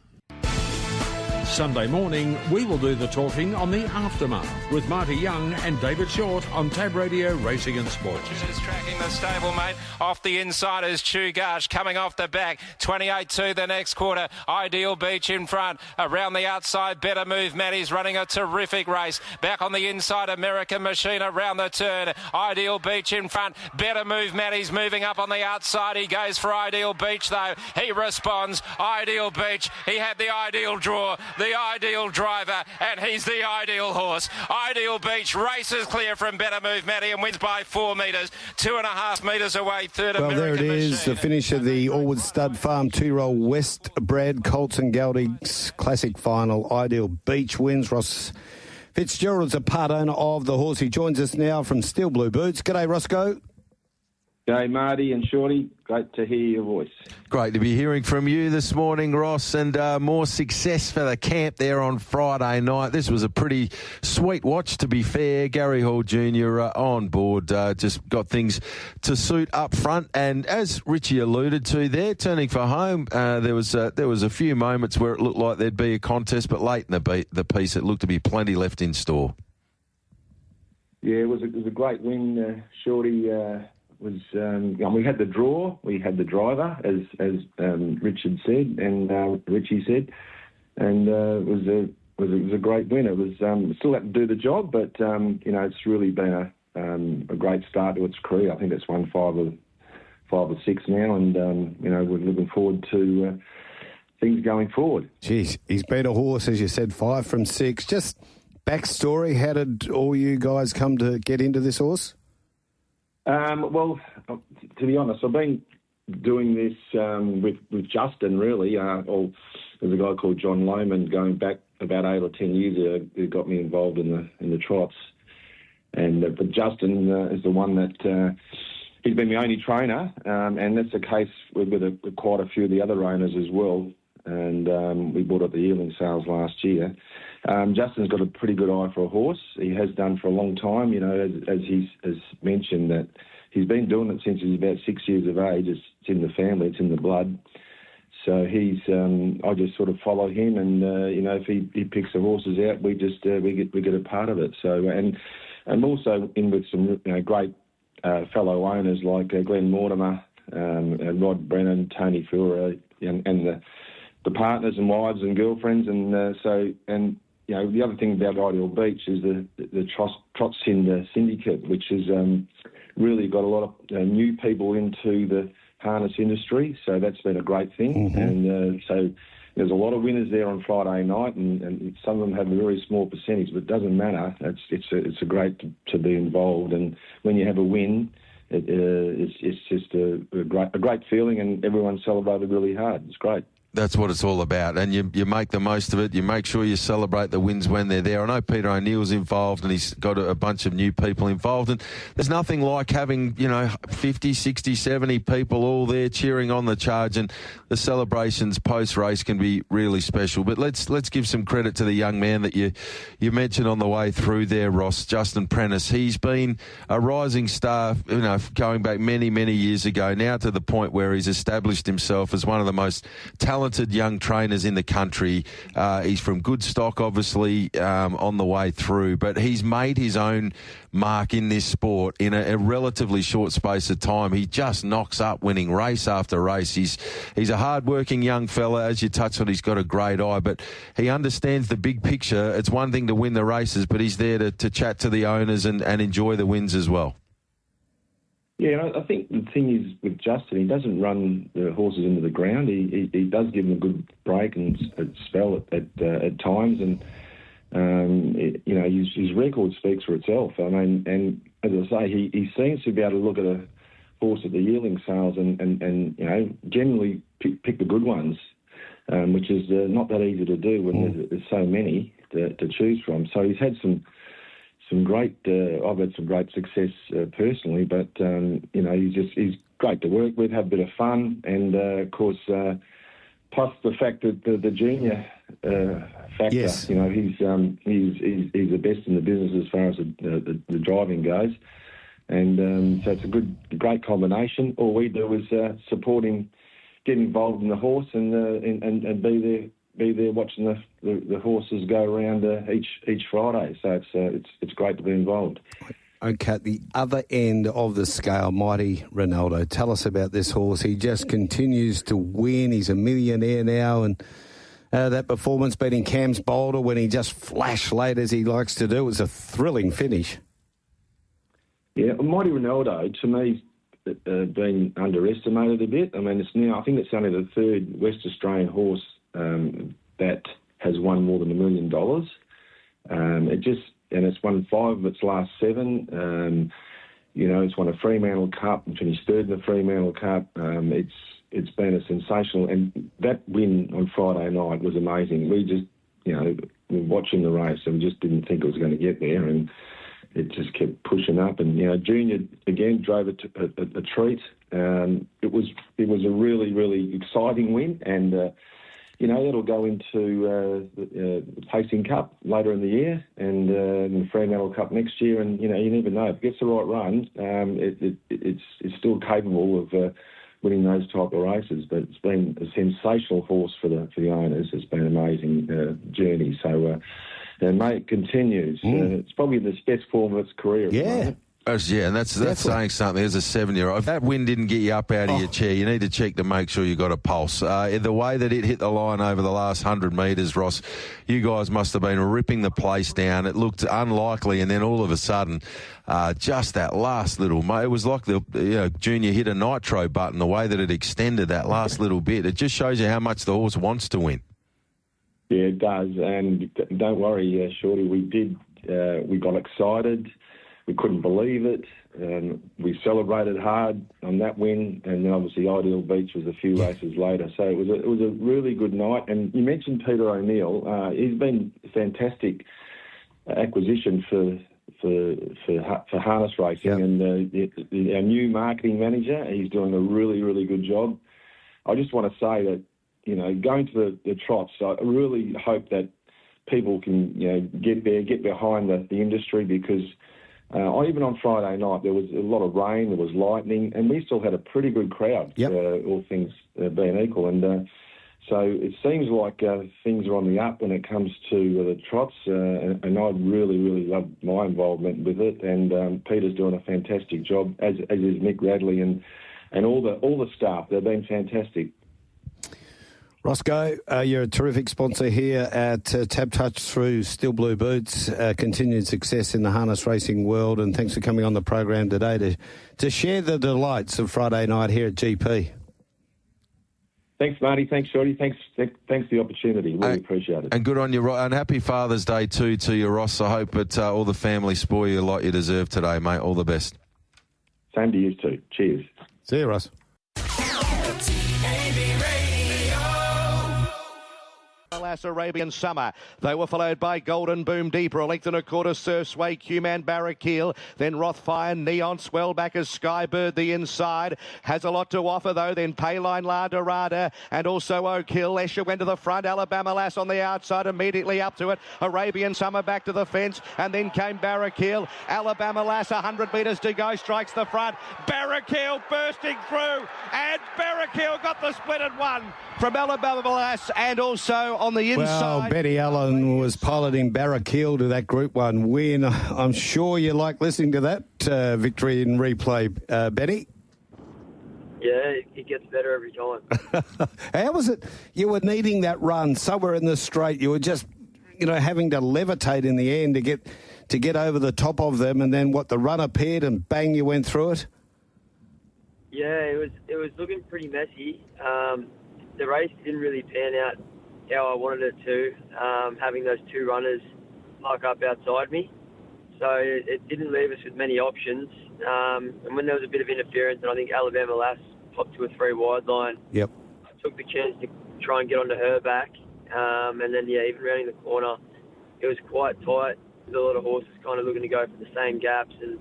[SPEAKER 4] Sunday morning, we will do the talking on The Aftermath with Marty Young and David Shortte on Tab Radio Racing and Sports.
[SPEAKER 9] Is tracking the stablemate off the inside is Chugash coming off the back. 28-2 the next quarter. Ideal Beach in front. Around the outside, Better Move Matty's running a terrific race. Back on the inside, American Machine around the turn. Ideal Beach in front. Better Move Matty's moving up on the outside. He goes for Ideal Beach though. He responds. Ideal Beach. He had the ideal draw. The ideal driver, and he's the ideal horse. Ideal Beach races clear from Better Move Matty and wins by 4 metres, 2.5 metres away. Third,
[SPEAKER 1] well,
[SPEAKER 9] American
[SPEAKER 1] there it is,
[SPEAKER 9] Machine.
[SPEAKER 1] the finish of the Allwood Stud Farm 2-year-old West Bred Colts and Geldings Classic Final. Ideal Beach wins. Ross Fitzgerald is a part owner of the horse. He joins us now from Steel Blue Boots. G'day, Roscoe.
[SPEAKER 10] G'day, Marty and Shorty. Great to hear your voice.
[SPEAKER 2] Great to be hearing from you this morning, Ross, and more success for the camp there on Friday night. This was a pretty sweet watch, to be fair. Gary Hall Jr. On board, just got things to suit up front. And as Richie alluded to there, turning for home, there was a few moments where it looked like there'd be a contest, but late in the piece it looked to be plenty left in store.
[SPEAKER 10] Yeah, it was a great win, Shorty. We had the draw, we had the driver, as Richard said, and Richie said, and it was a great win. It was still had to do the job, but it's really been a great start to its career. I think it's won 5 or 6 now, and we're looking forward to things going forward.
[SPEAKER 1] Jeez, he's been a horse, as you said, 5 from 6. Just backstory: how did all you guys come to get into this horse?
[SPEAKER 10] Well, to be honest, I've been doing this with Justin, really. There's a guy called John Lohman going back about 8 or 10 years ago who got me involved in the trots. But Justin is the one that he's been my only trainer, and that's the case with quite a few of the other owners as well. And we bought up the yearling sales last year. Justin's got a pretty good eye for a horse. He has done for a long time. As he's mentioned, that he's been doing it since he's about 6 years of age. It's in the family. It's in the blood. So I just sort of follow him, and if he picks the horses out, we get a part of it. So and also in with some great fellow owners like Glenn Mortimer, Rod Brennan, Tony Fura, and the partners and wives and girlfriends, and the other thing about Ideal Beach is the Trot Syndicate, which has really got a lot of new people into the harness industry. So that's been a great thing. Mm-hmm. And so there's a lot of winners there on Friday night, and some of them have a very small percentage, but it doesn't matter. It's a great to be involved, and when you have a win, it's just a great feeling, and everyone celebrated really hard. It's great.
[SPEAKER 2] That's what it's all about, and you make the most of it. You make sure you celebrate the wins when they're there. I know Peter O'Neill's involved, and he's got a bunch of new people involved, and there's nothing like having 50, 60, 70 people all there cheering on the charge, and the celebrations post-race can be really special. But let's give some credit to the young man that you mentioned on the way through there, Ross, Justin Prentice. He's been a rising star, going back many, many years ago, now to the point where he's established himself as one of the most talented young trainers in the country. He's from good stock, obviously, on the way through, but he's made his own mark in this sport in a relatively short space of time. He just knocks up winning race after race. He's a hard-working young fella. As you touched on, he's got a great eye, but he understands the big picture. It's one thing to win the races, but he's there to chat to the owners and enjoy the wins as well.
[SPEAKER 10] Yeah, I think the thing is with Justin, he doesn't run the horses into the ground. He does give them a good break and a spell at times, and his record speaks for itself. I mean, and as I say, he seems to be able to look at a horse at the yearling sales and generally pick the good ones, which is not that easy to do when there's so many to choose from. So he's had some great. I've had some great success personally, but he's great to work with, have a bit of fun, and of course, plus the fact that the junior factor. Yes. He's the best in the business as far as the driving goes, and so it's a great combination. All we do is support him, get involved in the horse, and be there watching the horses go around each Friday. So it's great to be involved.
[SPEAKER 1] Okay, at the other end of the scale, Mighty Ronaldo. Tell us about this horse. He just continues to win. He's a millionaire now, and that performance beating Cam's Boulder when he just flashed late as he likes to do was a thrilling finish.
[SPEAKER 10] Yeah, Mighty Ronaldo, to me, been underestimated a bit. I mean, I think it's only the third West Australian horse that has won more than $1 million. It's won 5 of its last 7. It's won a Fremantle Cup, which is third in the Fremantle Cup. It's been a sensational, and that win on Friday night was amazing. We just, we were watching the race and just didn't think it was going to get there, and it just kept pushing up. And Junior again drove it to a treat. It was a really, really exciting win, and that'll go into the Pacing Cup later in the year and the Fremantle Cup next year. And, you never know. If it gets the right run, it's still capable of winning those type of races. But it's been a sensational horse for the owners. It's been an amazing journey. So, mate, it continues. It's probably the best form of its career.
[SPEAKER 1] Yeah.
[SPEAKER 2] Yeah, and that's saying something. As a 7-year-old, if that win didn't get you up out of your chair, you need to check to make sure you got a pulse. The way that it hit the line over the last 100 metres, Ross, you guys must have been ripping the place down. It looked unlikely, and then all of a sudden, just that last little, it was like the Junior hit a nitro button. The way that it extended that last little bit, it just shows you how much the horse wants to win.
[SPEAKER 10] Yeah, it does, and don't worry, Shorty. We did. We got excited. We couldn't believe it. We celebrated hard on that win, and then obviously Ideal Beach was a few races later. So it was a really good night. And you mentioned Peter O'Neill. He's been a fantastic acquisition for harness racing, and our new marketing manager. He's doing a really, really good job. I just want to say that going to the trots, I really hope that people can get behind the industry, because. Even on Friday night, there was a lot of rain, there was lightning, and we still had a pretty good crowd, all things being equal. And so it seems like things are on the up when it comes to the trots, and I really, really love my involvement with it. And Peter's doing a fantastic job, as is Mick Radley and all the staff. They've been fantastic.
[SPEAKER 1] Roscoe, you're a terrific sponsor here at Tab Touch through Steel Blue Boots. Continued success in the harness racing world, and thanks for coming on the program today to share the delights of Friday night here at GP.
[SPEAKER 10] Thanks, Marty. Thanks, Shorty. Thanks for the opportunity. Really appreciate it.
[SPEAKER 2] And good on you, and happy Father's Day too to you, Ross. I hope that all the family spoil you like you deserve today, mate. All the best.
[SPEAKER 10] Same to you too. Cheers.
[SPEAKER 1] See you, Ross.
[SPEAKER 11] Lass, Arabian Summer. They were followed by Golden Boom Deeper, a length and a quarter, Surf Sway, Q-Man, Barrackeel, then Rothfire, Neon, Swell back as Skybird the inside. Has a lot to offer though, then Payline, La Dorada, and also Oak Hill. Escher went to the front, Alabama Lass on the outside, immediately up to it. Arabian Summer back to the fence, and then came Barrackeel. Alabama Lass, 100 metres to go, strikes the front. Barrackeel bursting through, and Barrackeel got the split at one from Alabama Lass, and also on the inside.
[SPEAKER 1] Well, Betty Allen was piloting Barrackeel to that Group 1 win. I'm sure you like listening to that victory in replay, Betty.
[SPEAKER 12] Yeah, it gets better every time.
[SPEAKER 1] How was it? You were needing that run somewhere in the straight. You were just, having to levitate in the end to get over the top of them, and then the run appeared and bang, you went through it.
[SPEAKER 12] Yeah, it was looking pretty messy. The race didn't really pan out how I wanted it to, having those two runners park up outside me. So it didn't leave us with many options. And when there was a bit of interference, and I think Alabama Lass popped to a 3 wide line,
[SPEAKER 1] yep,
[SPEAKER 12] I took the chance to try and get onto her back. And then, even rounding the corner, it was quite tight. There's a lot of horses kind of looking to go for the same gaps. And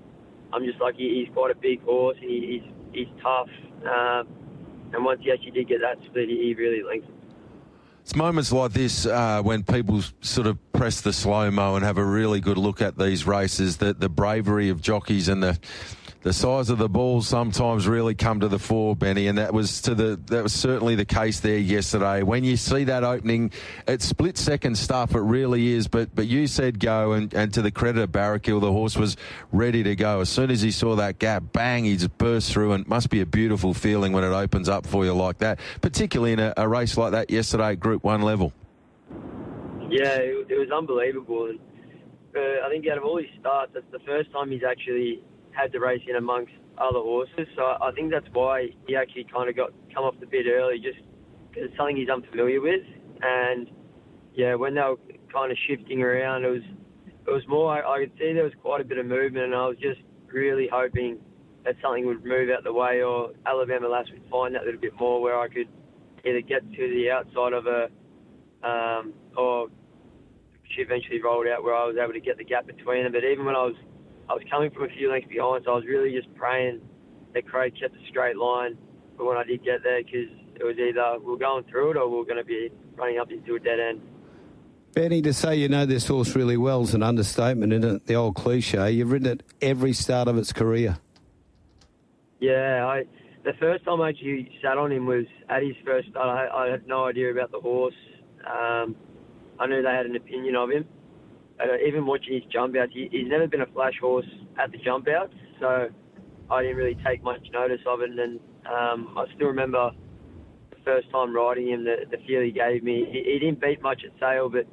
[SPEAKER 12] I'm just like, he's quite a big horse, and he's tough. And once he actually did get that split, he really lengthened.
[SPEAKER 2] It's moments like this when people sort of press the slow-mo and have a really good look at these races, that the bravery of jockeys and the size of the balls sometimes really come to the fore, Benny, and that was certainly the case there yesterday. When you see that opening, it's split-second stuff, it really is, but you said go, and to the credit of Barrackeel, the horse was ready to go. As soon as he saw that gap, bang, he just burst through, and it must be a beautiful feeling when it opens up for you like that, particularly in a race like that yesterday at Group 1 level.
[SPEAKER 12] Yeah, it was unbelievable, and I think out of all his starts, that's the first time he's actually had to race in amongst other horses, so I think that's why he actually kind of come off the bit early, just because it's something he's unfamiliar with. And when they were kind of shifting around, it was more, I could see there was quite a bit of movement, and I was just really hoping that something would move out the way, or Alabama Lass would find that little bit more where I could either get to the outside of her, or she eventually rolled out where I was able to get the gap between them. But even when I was coming from a few lengths behind, so I was really just praying that Craig kept a straight line for when I did get there, because it was either we were going through it or we were going to be running up into a dead end.
[SPEAKER 1] Benny, to say you know this horse really well is an understatement, isn't it? The old cliche. You've ridden it every start of its career.
[SPEAKER 12] Yeah, the first time I actually sat on him was at his first start. I had no idea about the horse. I knew they had an opinion of him. Even watching his jump outs, he's never been a flash horse at the jump outs, so I didn't really take much notice of it. And then I still remember the first time riding him, the feel he gave me. He didn't beat much at sale, but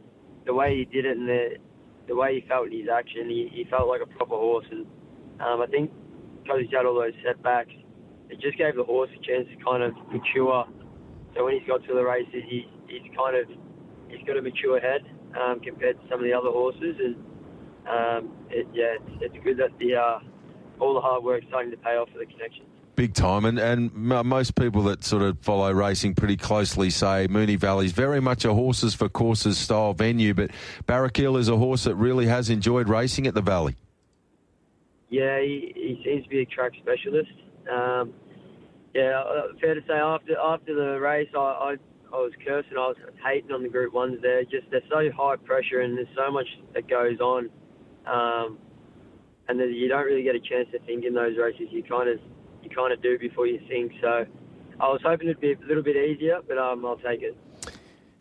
[SPEAKER 12] the way he did it and the way he felt in his action, he felt like a proper horse. And I think because he's had all those setbacks, it just gave the horse a chance to kind of mature. So when he's got to the races, he's got a mature head compared to some of the other horses, and it's good that all the hard work's starting to pay off for the connections.
[SPEAKER 2] Big time, and most people that sort of follow racing pretty closely say Moonee Valley's very much a horses for courses style venue, but Barrackeel is a horse that really has enjoyed racing at the Valley. Yeah,
[SPEAKER 12] he seems to be a track specialist. Fair to say after the race, I was cursing. I was hating on the Group 1s there. Just they're so high pressure and there's so much that goes on, and you don't really get a chance to think in those races. You kind of do before you think. So I was hoping it'd be a little bit easier, but I'll take it.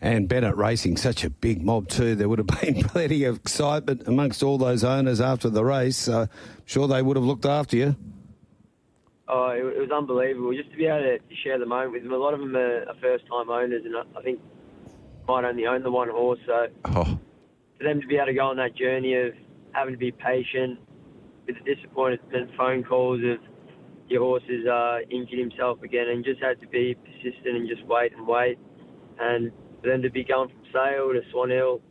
[SPEAKER 1] And Bennett Racing, such a big mob too. There would have been plenty of excitement amongst all those owners after the race. So I'm sure they would have looked after you.
[SPEAKER 12] Oh, it was unbelievable just to be able to share the moment with them. A lot of them are first-time owners, and I think might only own the one horse. So for them to be able to go on that journey of having to be patient with the disappointment phone calls of your horse has injured himself again, and just had to be persistent and just wait and wait. And for them to be going from Sale to Swan Hill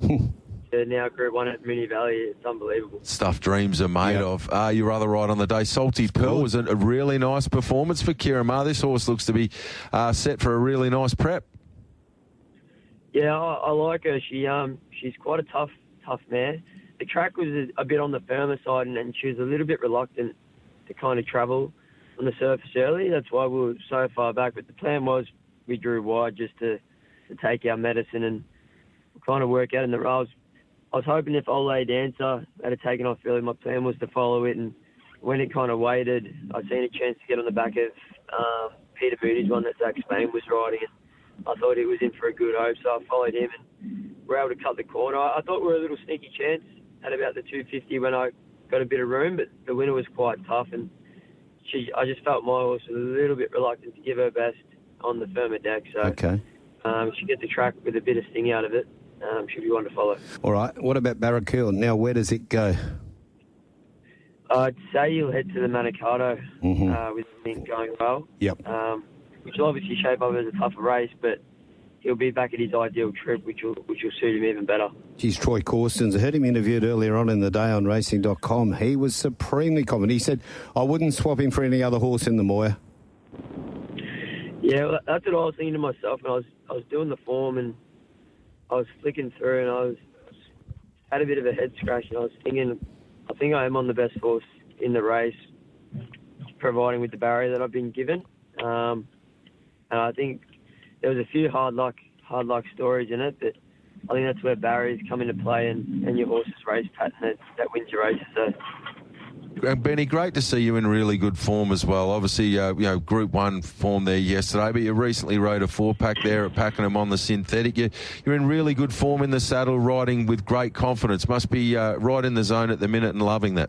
[SPEAKER 12] to now Group 1 at Moonee Valley, it's unbelievable.
[SPEAKER 2] Stuff dreams are made of. You're rather right on the day. Salty Pearl was a really nice performance for Kieran Maher. This horse looks to be set for a really nice prep.
[SPEAKER 12] Yeah, I like her. She's quite a tough mare. The track was a bit on the firmer side, and she was a little bit reluctant to kind of travel on the surface early. That's why we were so far back. But the plan was we drew wide just to take our medicine and kind of work out in the rails. I was hoping if Ole Dancer had taken off early, my plan was to follow it. And when it kind of waited, I seen a chance to get on the back of Peter Moody's one that Zach Spain was riding. And I thought he was in for a good hope, so I followed him and we were able to cut the corner. I thought we were a little sneaky chance at about the 250 when I got a bit of room, but the winner was quite tough. And I just felt my horse was a little bit reluctant to give her best on the firmer deck. So
[SPEAKER 1] Okay.
[SPEAKER 12] She get the track with a bit of sting out of it. Should be one to follow.
[SPEAKER 1] All right. What about Barracuda? Now, where does it go?
[SPEAKER 12] I'd say you'll head to the Manikato with things going well.
[SPEAKER 1] Yep.
[SPEAKER 12] Which will obviously shape up as a tougher race, but he'll be back at his ideal trip, which will suit him even better.
[SPEAKER 1] Geez, Troy Corstens, I heard him interviewed earlier on in the day on racing.com. He was supremely confident. He said, I wouldn't swap him for any other horse in the Moir.
[SPEAKER 12] Yeah, well, that's what I was thinking to myself. And I was doing the form and I was flicking through and I had a bit of a head scratch and I was thinking, I think I am on the best horse in the race, providing with the barrier that I've been given. And I think there was a few hard luck stories in it, but I think that's where barriers come into play and your horse's race pattern that wins your races. So.
[SPEAKER 2] Benny, great to see you in really good form as well. Obviously, Group 1 form there yesterday, but you recently rode a 4-pack there at Pakenham on the synthetic. You're in really good form in the saddle, riding with great confidence. Must be right in the zone at the minute and loving that.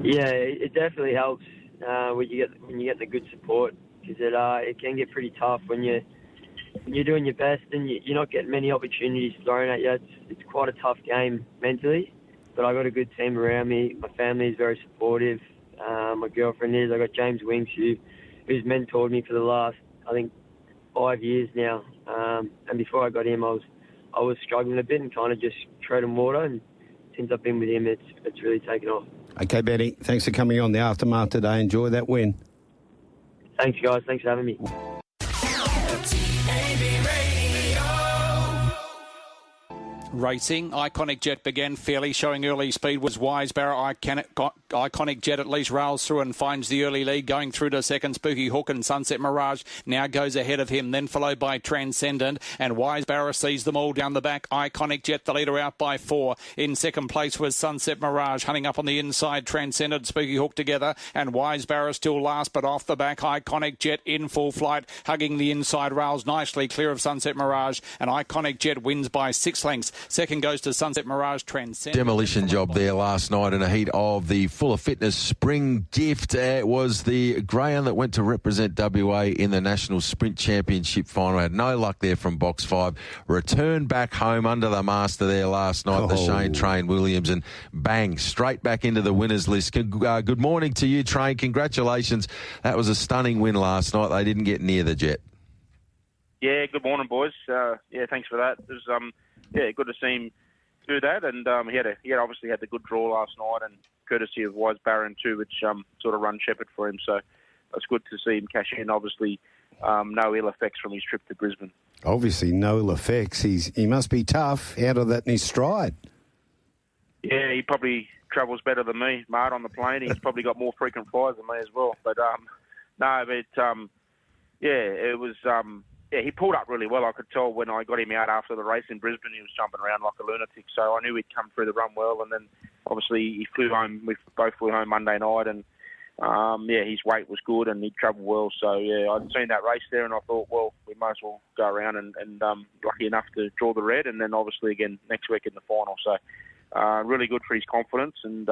[SPEAKER 12] Yeah, it definitely helps when you get the good support, because it can get pretty tough when you're doing your best and you're not getting many opportunities thrown at you. It's quite a tough game mentally. But I got a good team around me. My family is very supportive. My girlfriend is. I got James Winks, who's mentored me for the last, I think, 5 years now. And before I got him, I was struggling a bit and kind of just treading water. And since I've been with him, it's really taken off.
[SPEAKER 1] Okay, Benny. Thanks for coming on the Aftermath today. Enjoy that win.
[SPEAKER 12] Thanks, guys. Thanks for having me.
[SPEAKER 13] Racing. Iconic Jet began fairly, showing early speed was Wise Barrow. Iconic Jet at least rails through and finds the early lead, going through to second. Spooky Hook and Sunset Mirage now goes ahead of him, then followed by Transcendent, and Wise Barrow sees them all down the back. Iconic Jet, the leader, out by 4. In second place was Sunset Mirage, hunting up on the inside. Transcendent, Spooky Hook together, and Wise Barrow still last, but off the back. Iconic Jet in full flight, hugging the inside rails nicely clear of Sunset Mirage, and Iconic Jet wins by 6 lengths. Second goes to Sunset Mirage. Transcendent.
[SPEAKER 2] Demolition job there last night in a heat of the Full of Fitness Spring Gift. It was the greyhound that went to represent WA in the National Sprint Championship final. Had no luck there from box 5. Returned back home under the master there last night, the Shayne Williams, and bang, straight back into the winners list. Good morning to you, Train. Congratulations. That was a stunning win last night. They didn't get near the Jet.
[SPEAKER 14] Yeah, good morning, boys. Thanks for that. It was, good to see him do that, and he obviously had the good draw last night, and courtesy of Wise Barron too, which sort of run shepherd for him. So it's good to see him cash in. Obviously, no ill effects from his trip to Brisbane.
[SPEAKER 1] Obviously, no ill effects. He must be tough. Out of that in his stride. Yeah,
[SPEAKER 14] he probably travels better than me, Mart, on the plane. He's probably got more frequent flyers than me as well. But it was. He pulled up really well. I could tell when I got him out after the race in Brisbane, he was jumping around like a lunatic. So I knew he'd come through the run well. And then, obviously, he flew home. We both flew home Monday night. And, his weight was good and he travelled well. So, I'd seen that race there and I thought, well, we might as well go around and lucky enough to draw the red. And then, obviously, again, next week in the final. So, really good for his confidence, and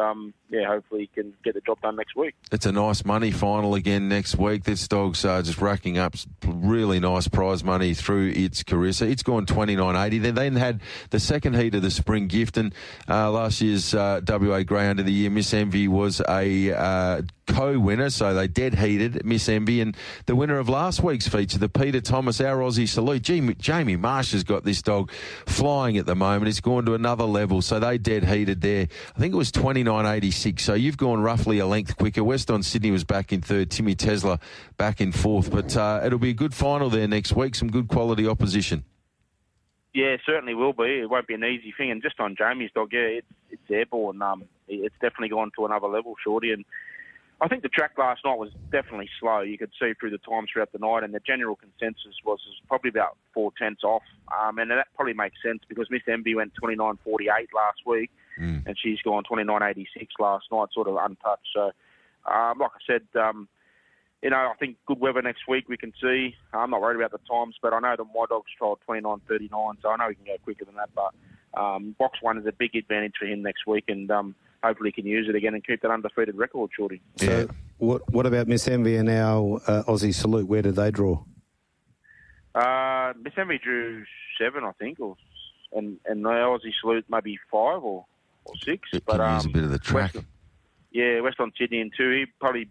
[SPEAKER 14] hopefully he can get the job done next week.
[SPEAKER 2] It's a nice money final again next week. This dog's just racking up really nice prize money through its career. So it's gone $29.80. They then had the second heat of the Spring Gift, and last year's WA Greyhound of the Year, Miss Envy, was a co-winner, so they dead heated Miss Envy, and the winner of last week's feature, the Peter Thomas, our Aussie salute. Jamie Marsh has got this dog flying at the moment. It's gone to another level, so they dead heated there. I think it was $29.86, so you've gone roughly a length quicker. Weston Sydney was back in third, Timmy Tesla back in fourth, but it'll be a good final there next week, some good quality opposition.
[SPEAKER 14] Yeah, it certainly will be. It won't be an easy thing. And just on Jamie's dog, yeah, it's airborne. It's definitely gone to another level, Shorty. And I think the track last night was definitely slow. You could see through the times throughout the night, and the general consensus was probably about 4 tenths off. And that probably makes sense because Miss Envy went 29.48 last week, and she's gone 29.86 last night, sort of untouched. So, like I said, I think good weather next week we can see. I'm not worried about the times, but I know that my dog's trialled 29.39, so I know he can go quicker than that. But box 1 is a big advantage for him next week, and hopefully he can use it again and keep that undefeated record, Shorty.
[SPEAKER 1] So what about Miss Envy and our Aussie Salute? Where did they draw?
[SPEAKER 14] Miss Envy drew 7, I think, and the Aussie Salute maybe 5 or 6.
[SPEAKER 2] But use a bit of the track.
[SPEAKER 14] Western Sydney and 2. He probably...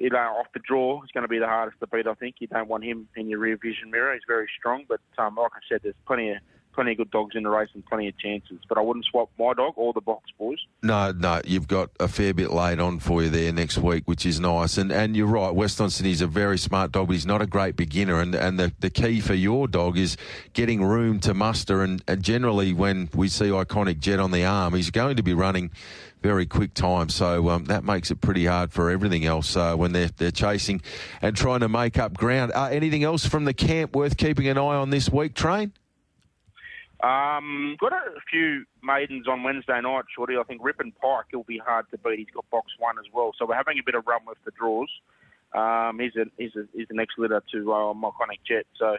[SPEAKER 14] off the draw, it's going to be the hardest to beat, I think. You don't want him in your rear vision mirror. He's very strong, but like I said, there's plenty of good dogs in the race and plenty of chances. But I wouldn't swap my dog or the box boys. No,
[SPEAKER 2] you've got a fair bit laid on for you there next week, which is nice. And you're right, Western Sydney's a very smart dog, but he's not a great beginner. And the key for your dog is getting room to muster. And generally, when we see Iconic Jet on the arm, he's going to be running very quick time, so that makes it pretty hard for everything else when they're chasing and trying to make up ground. Anything else from the camp worth keeping an eye on this week, Train?
[SPEAKER 14] Got a few maidens on Wednesday night, Shorty. I think Rip and Pike will be hard to beat. He's got box 1 as well, so we're having a bit of run with the draws. He's the next litter to Iconic Jet, so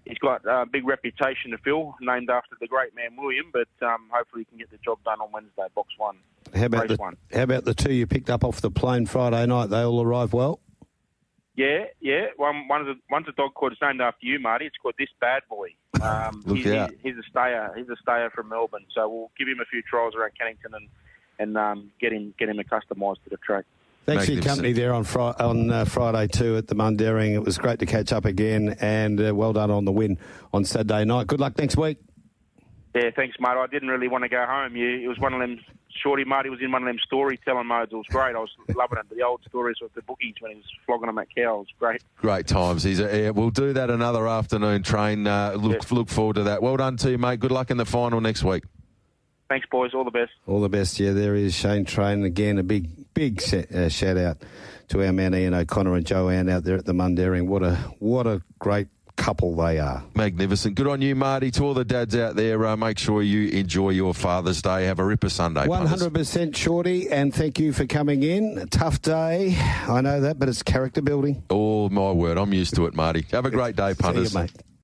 [SPEAKER 14] he's got a big reputation to fill, named after the great man William, but hopefully he can get the job done on Wednesday, box 1.
[SPEAKER 1] How about the 2 you picked up off the plane Friday night? They all arrived well?
[SPEAKER 14] Yeah. One's a dog called, it's named after you, Marty. It's called This Bad Boy.
[SPEAKER 2] Look out.
[SPEAKER 14] He's a stayer. He's a stayer from Melbourne, so we'll give him a few trials around Kennington and get him acclimatised to the track.
[SPEAKER 1] Thanks for your company there on Friday too at the Mundaring. It was great to catch up again, and well done on the win on Saturday night. Good luck next week.
[SPEAKER 14] Yeah, thanks, mate. I didn't really want to go home. It was one of them, Shorty Marty was in one of them storytelling modes. It was great. I was loving it. The old stories with the bookies when he was flogging them at cow. It was great.
[SPEAKER 2] Great times. We'll do that another afternoon, Train. Look forward to that. Well done to you, mate. Good luck in the final next week.
[SPEAKER 14] Thanks, boys. All the best.
[SPEAKER 1] All the best. Yeah, there is Shane Train. Again, a big shout out to our man Ian O'Connor and Joanne out there at the Mundaring. What a great couple they are.
[SPEAKER 2] Magnificent. Good on you, Marty. To all the dads out there, make sure you enjoy your Father's Day. Have a ripper Sunday.
[SPEAKER 1] 100% Shorty, and thank you for coming in. A tough day, I know that, but it's character building.
[SPEAKER 2] Oh, my word. I'm used to it, Marty. Have a great day, punters.
[SPEAKER 1] See you, mate.